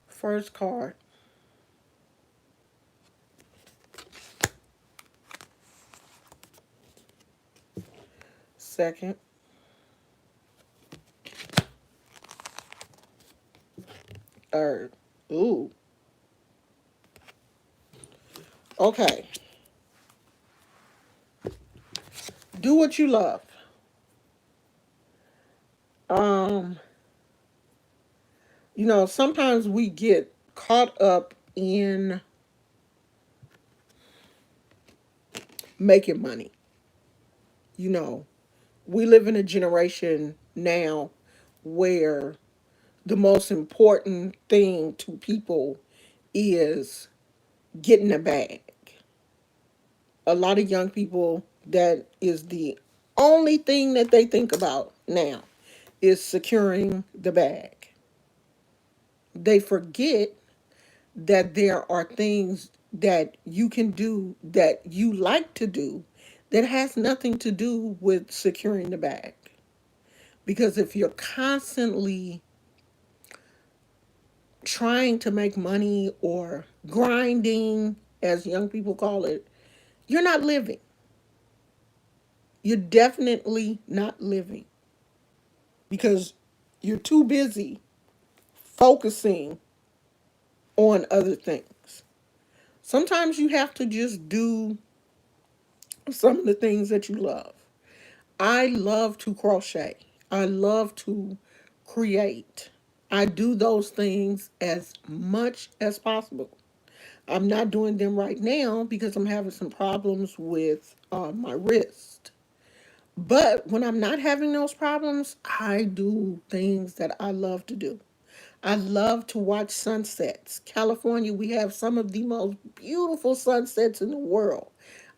First card. Second. Third. Ooh. Okay. Do what you love. Um, sometimes we get caught up in making money. You know, we live in a generation now where the most important thing to people is getting a bag. A lot of young people, that is the only thing that they think about now, is securing the bag. They forget that there are things that you can do that you like to do that has nothing to do with securing the bag. Because if you're constantly trying to make money or grinding, as young people call it, you're not living. You're definitely not living because you're too busy focusing on other things. Sometimes you have to just do some of the things that you love. I love to crochet. I love to create. I do those things as much as possible. I'm not doing them right now because I'm having some problems with my wrist. But when I'm not having those problems, I do things that I love to do. I love to watch sunsets. California, we have some of the most beautiful sunsets in the world.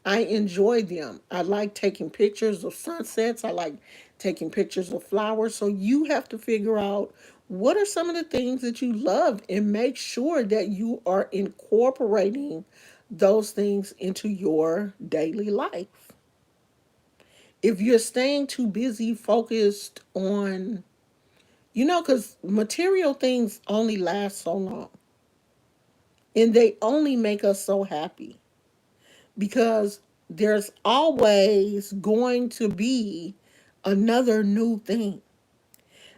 I enjoy them. I like taking pictures of sunsets. I like taking pictures of flowers. So you have to figure out what are some of the things that you love and make sure that you are incorporating those things into your daily life. If you're staying too busy focused on, because material things only last so long and they only make us so happy because there's always going to be another new thing.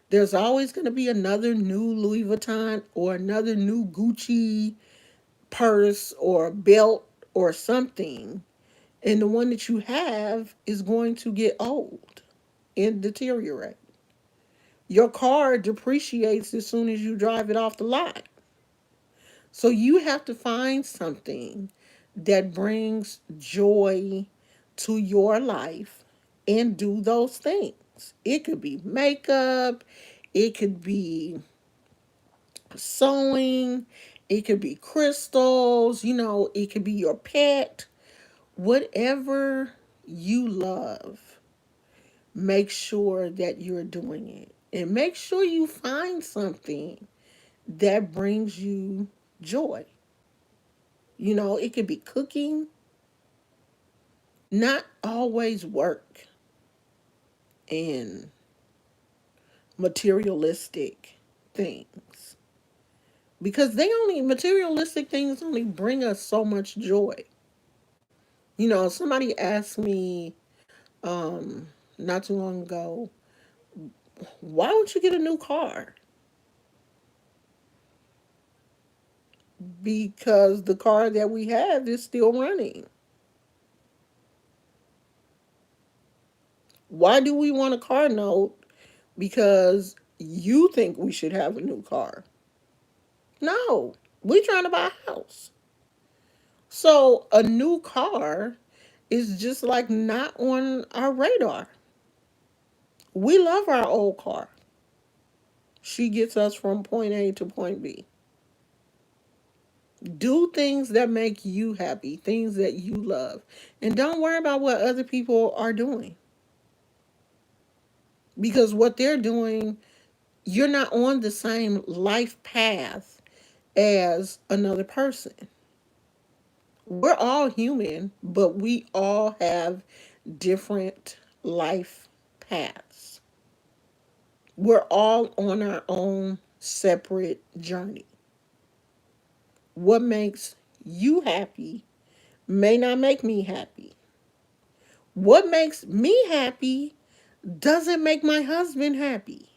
There's always going to be another new Louis Vuitton or another new Gucci purse or belt or something. And the one that you have is going to get old and deteriorate. Your car depreciates as soon as you drive it off the lot. So you have to find something that brings joy to your life and do those things. It could be makeup, it could be sewing, it could be crystals, it could be your pet. Whatever you love, make sure that you're doing it. And make sure you find something that brings you joy. It could be cooking, not always work and materialistic things. Because materialistic things only bring us so much joy. Somebody asked me not too long ago, why don't you get a new car? Because the car that we have is still running. Why do we want a car note? Because you think we should have a new car. No, we're trying to buy a house. So a new car is just like not on our radar. We love our old car. She gets us from point A to point B. Do things that make you happy, things that you love. And don't worry about what other people are doing. Because what they're doing, you're not on the same life path as another person. We're all human, but we all have different life paths. We're all on our own separate journey. What makes you happy may not make me happy. What makes me happy doesn't make my husband happy.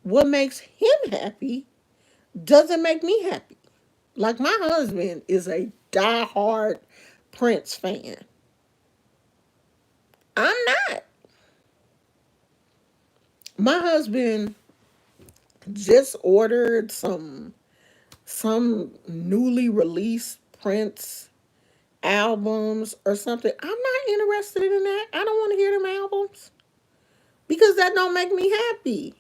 What makes him happy doesn't make me happy. Like my husband is a diehard Prince fan. I'm not. My husband just ordered some newly released Prince albums or something. I'm not interested in that. I don't want to hear them albums because that don't make me happy.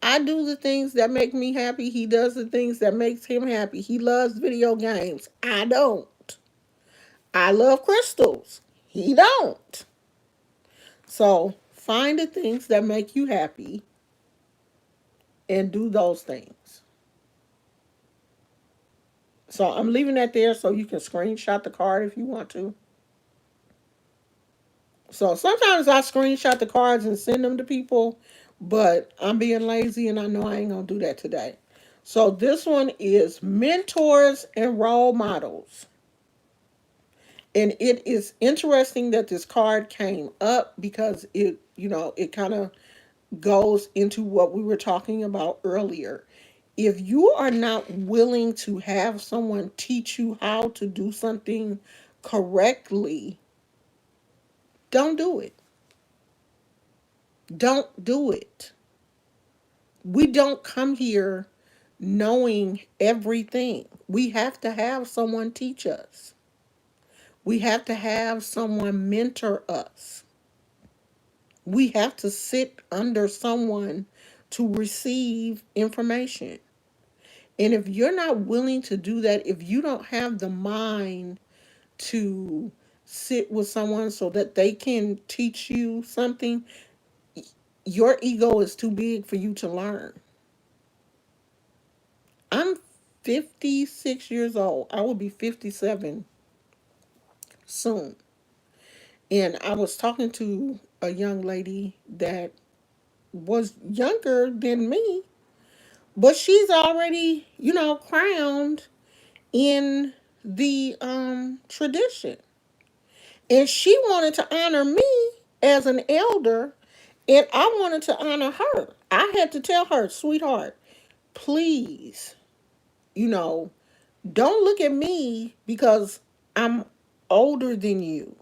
I do the things that make me happy. He does the things that makes him happy. He loves video games. I don't. I love crystals. He don't. So find the things that make you happy and do those things. So I'm leaving that there so you can screenshot the card if you want to. So sometimes I screenshot the cards and send them to people, but I'm being lazy and I know I ain't going to do that today. So this one is mentors and role models. And it is interesting that this card came up because it kind of goes into what we were talking about earlier. If you are not willing to have someone teach you how to do something correctly, don't do it. Don't do it. We don't come here knowing everything. We have to have someone teach us. We have to have someone mentor us. We have to sit under someone to receive information. And if you're not willing to do that, if you don't have the mind to sit with someone so that they can teach you something, your ego is too big for you to learn. I'm 56 years old. I will be 57 soon. And I was talking to a young lady that was younger than me, but she's already, crowned in the tradition. And she wanted to honor me as an elder, and I wanted to honor her. I had to tell her, sweetheart, please, you know, don't look at me because I'm older than you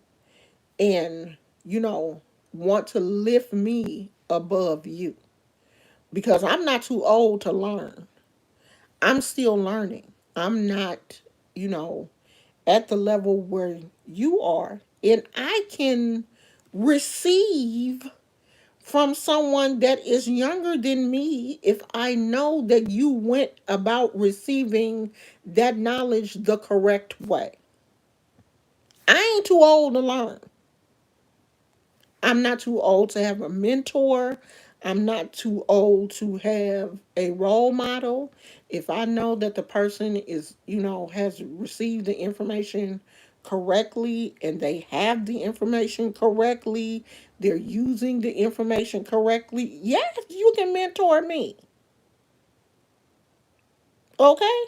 and, you know, want to lift me above you because I'm not too old to learn. I'm still learning. I'm not, you know, at the level where you are. And I can receive from someone that is younger than me if I know that you went about receiving that knowledge the correct way. I ain't too old to learn. I'm not too old to have a mentor. I'm not too old to have a role model. If I know that the person is, has received the information correctly and they have the information correctly, they're using the information correctly, yes, you can mentor me. Okay?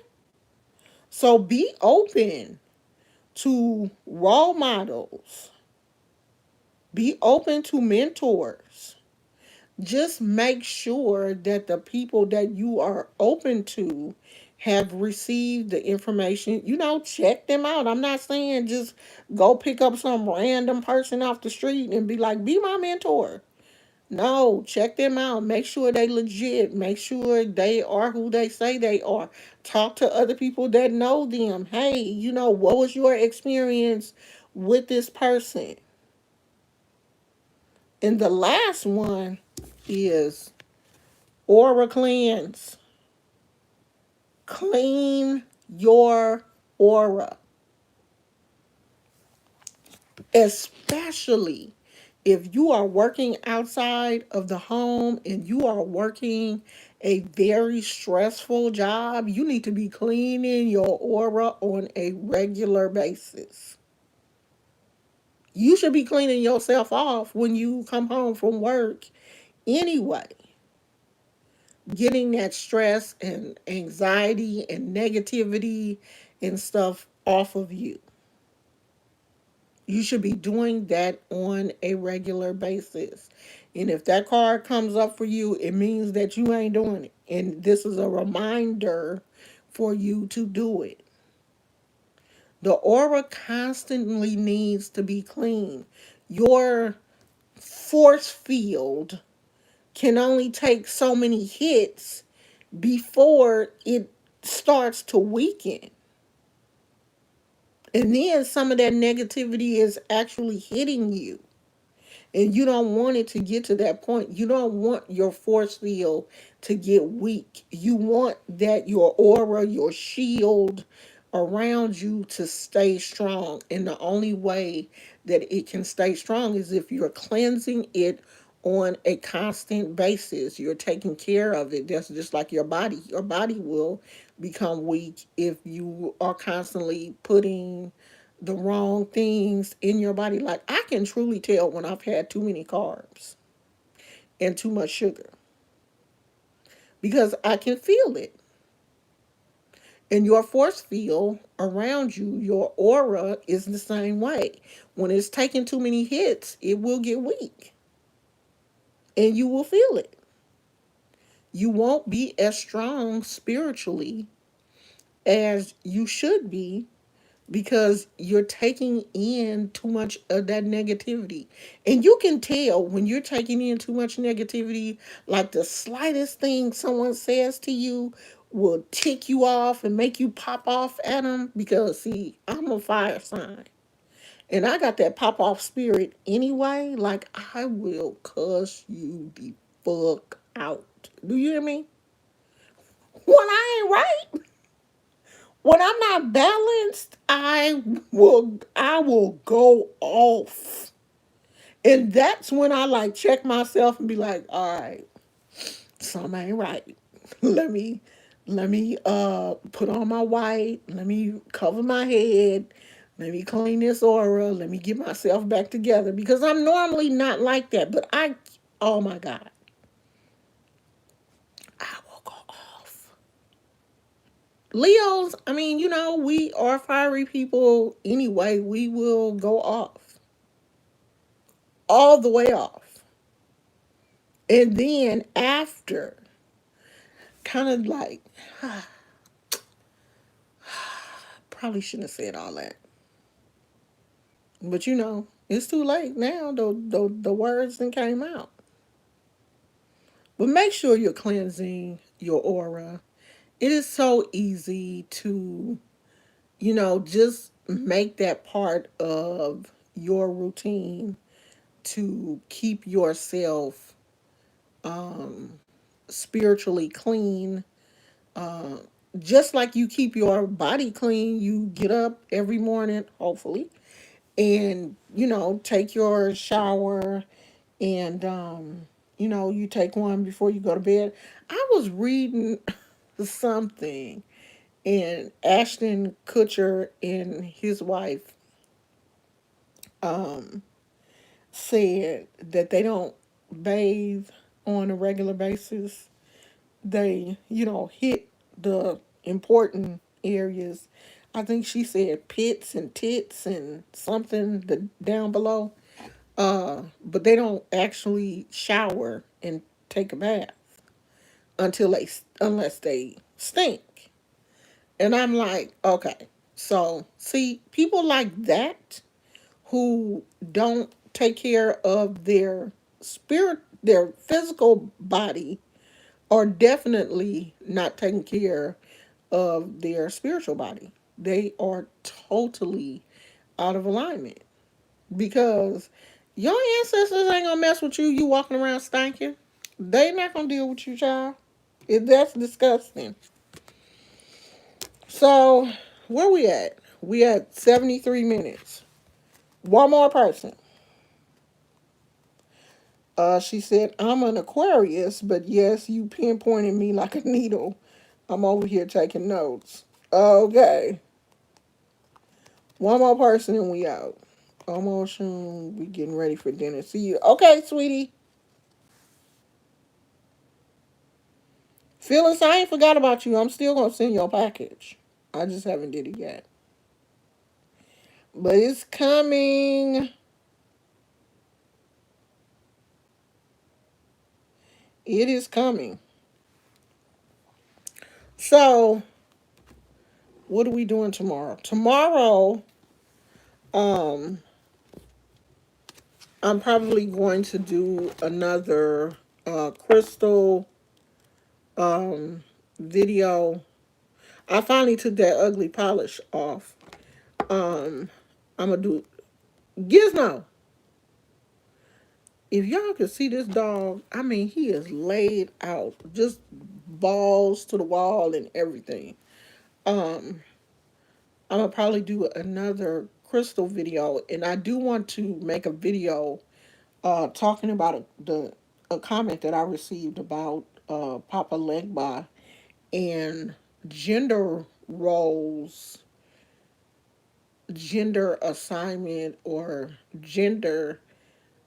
So be open to role models, be open to mentors. Just make sure that the people that you are open to have received the information. Check them out. I'm not saying just go pick up some random person off the street and be like, be my mentor. No, check them out. Make sure they legit. Make sure they are who they say they are. Talk to other people that know them. Hey, what was your experience with this person? And the last one is aura cleanse. Clean your aura, especially if you are working outside of the home and you are working a very stressful job. You need to be cleaning your aura on a regular basis. You should be cleaning yourself off when you come home from work anyway, getting that stress and anxiety and negativity and stuff off of you. You should be doing that on a regular basis. And if that card comes up for you, it means that you ain't doing it. And this is a reminder for you to do it. The aura constantly needs to be clean. Your force field can only take so many hits before it starts to weaken. And then some of that negativity is actually hitting you. And you don't want it to get to that point. You don't want your force field to get weak. You want that your aura, your shield around you to stay strong. And the only way that it can stay strong is if you're cleansing it on a constant basis. You're taking care of it. That's just like your body. Your body will become weak if you are constantly putting the wrong things in your body. Like, I can truly tell when I've had too many carbs and too much sugar because I can feel it. And your force field around you, your aura is the same way. When it's taking too many hits, it will get weak and you will feel it. You won't be as strong spiritually as you should be because you're taking in too much of that negativity. And you can tell when you're taking in too much negativity, like the slightest thing someone says to you will tick you off and make you pop off at them because, see, I'm a fire sign. And I got that pop off spirit anyway. Like, I will cuss you the fuck out. Do you hear me? When I ain't right, when I'm not balanced, I will go off. And that's when I like check myself and be like, all right, something ain't right. let me Let me put on my white. Let me cover my head. Let me clean this aura. Let me get myself back together because I'm normally not like that. But oh my God, I will go off. Leos, I mean, we are fiery people anyway. We will go off, all the way off. And then after, kind of like, probably shouldn't have said all that. But it's too late now. The words then came out. But make sure you're cleansing your aura. It is so easy to, just make that part of your routine to keep yourself spiritually clean. Uh, just like you keep your body clean, you get up every morning, hopefully, and take your shower, and you take one before you go to bed. I was reading something, and Ashton Kutcher and his wife um said that they don't bathe on a regular basis. They hit the important areas. I think she said pits and tits and something down below. But they don't actually shower and take a bath unless they stink. And I'm like, okay. So, see, people like that who don't take care of their physical body are definitely not taking care of their spiritual body. They are totally out of alignment because your ancestors ain't gonna mess with you. You walking around stinking. They not gonna deal with you, child. That's disgusting. So, where we at? We at 73 minutes. One more person. She said, I'm an Aquarius, but yes, you pinpointed me like a needle. I'm over here taking notes. Okay. One more person and we out. Almost soon. We getting ready for dinner. See you. Okay, sweetie. Phyllis, I ain't forgot about you. I'm still gonna send your package. I just haven't did it yet. But it's coming. It is coming. So, what are we doing tomorrow? Tomorrow, um, I'm probably going to do another crystal video. I finally took that ugly polish off. I'm gonna do Gizmo. If y'all could see this dog, I mean, he is laid out, just balls to the wall and everything. Um, I'm gonna probably do another crystal video, and I do want to make a video talking about a comment that I received about Papa Legba and gender roles, gender assignment, or gender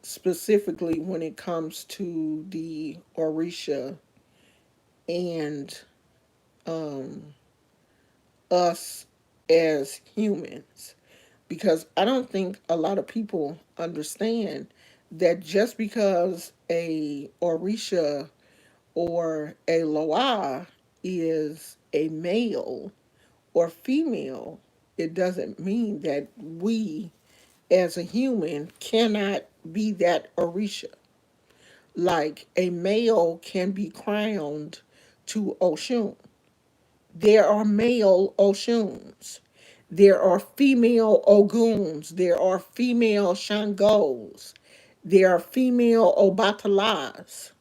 specifically when it comes to the Orisha and um, us as humans. Because I don't think a lot of people understand that just because a Orisha or a Loa is a male or female, it doesn't mean that we as a human cannot be that Orisha. Like a male can be crowned to Oshun. There are male Oshuns. There are female Oguns. There are female Shangos. There are female Obatalas.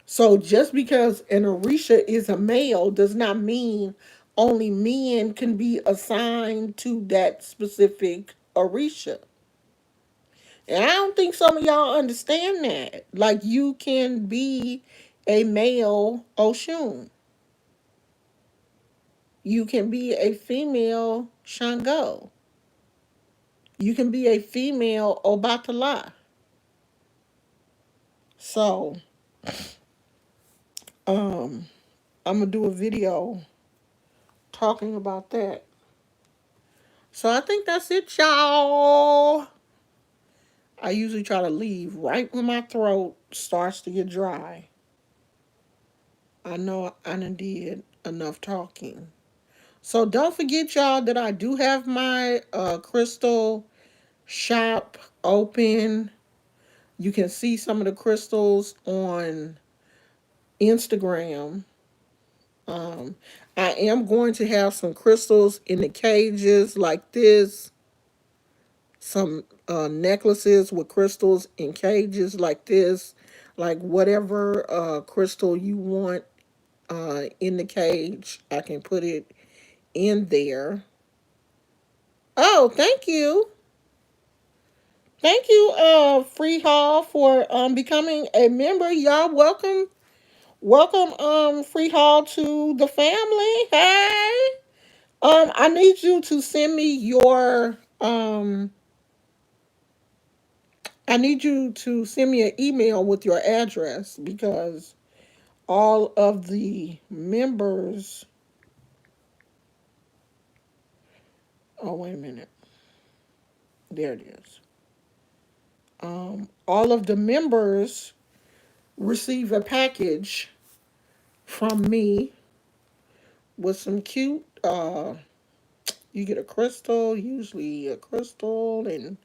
So just because an Orisha is a male does not mean only men can be assigned to that specific Orisha. And I don't think some of y'all understand that. Like you can be a male Oshun. You can be a female Shango. You can be a female Obatala. So, um, I'm gonna do a video talking about that. So I think that's it, y'all. I usually try to leave right when my throat starts to get dry. I know I done did enough talking. So don't forget, y'all, that I do have my crystal shop open. You can see some of the crystals on Instagram. Um, I am going to have some crystals in the cages like this, some necklaces with crystals in cages like this, like whatever crystal you want in the cage, I can put it in there. Oh, thank you. Thank you, Free Hall, for becoming a member. Y'all welcome. Welcome, Free Hall, to the family. Hey. I need you to send me your I need you to send me an email with your address because all of the members. Oh, wait a minute. There it is. All of the members receive a package from me with some cute. You get a crystal, usually a crystal, and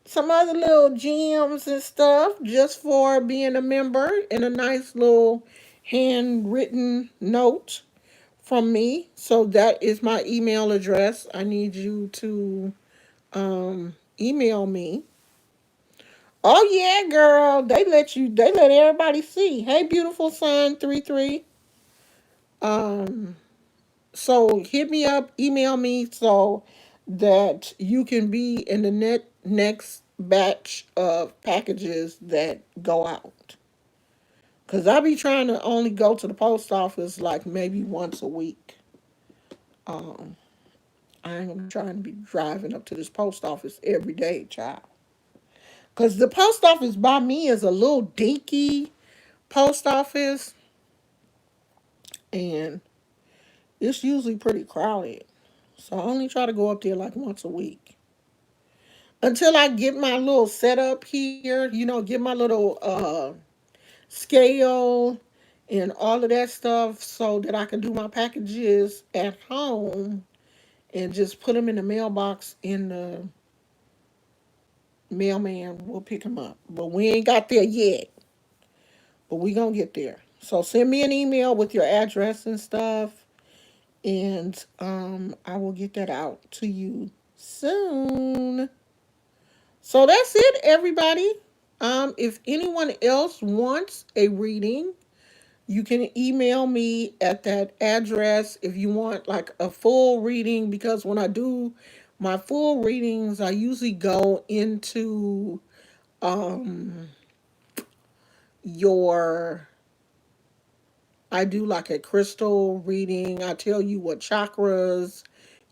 some other little gems and stuff just for being a member, and a nice little handwritten note from me. So that is my email address. I need you to email me. Oh yeah, girl. They let everybody see. Hey, beautiful son 33. Um so hit me up, email me so that you can be in the next batch of packages that go out. Cause I be trying to only go to the post office like maybe once a week. Um I ain't trying to be driving up to this post office every day, child. Cause the post office by me is a little dinky post office, and it's usually pretty crowded. So I only try to go up there like once a week until I get my little setup here. Get my little scale and all of that stuff so that I can do my packages at home and just put them in the mailbox, and the mailman will pick them up. But we ain't got there yet. But we gonna get there. So send me an email with your address and stuff, and I will get that out to you soon. So that's it, everybody. If anyone else wants a reading, you can email me at that address if you want like a full reading, because when I do my full readings, I usually go into um your I do like a crystal reading. I tell you what chakras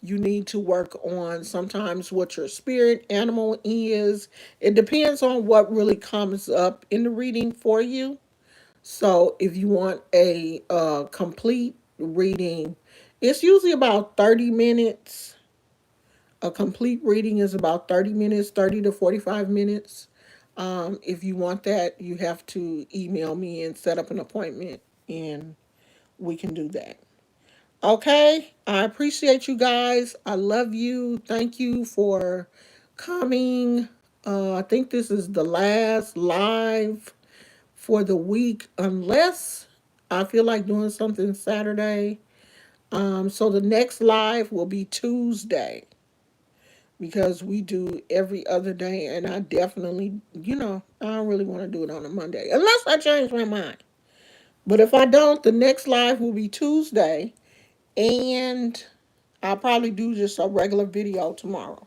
you need to work on, sometimes what your spirit animal is. It depends on what really comes up in the reading for you. So if you want a complete reading, it's usually about 30 minutes. A complete reading is about 30 minutes, 30 to 45 minutes. If you want that, you have to email me and set up an appointment, and we can do that. Okay, I appreciate you guys. I love you. Thank you for coming. I think this is the last live for the week, unless I feel like doing something Saturday. So the next live will be Tuesday because we do every other day, and I definitely, I don't really want to do it on a Monday unless I change my mind. But if I don't, the next live will be Tuesday, and I'll probably do just a regular video tomorrow.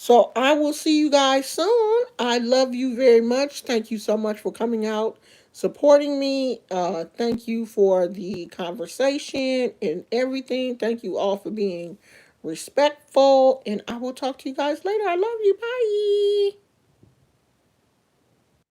So I will see you guys soon. I love you very much. Thank you so much for coming out, supporting me. Thank you for the conversation and everything. Thank you all for being respectful. And I will talk to you guys later. I love you. Bye.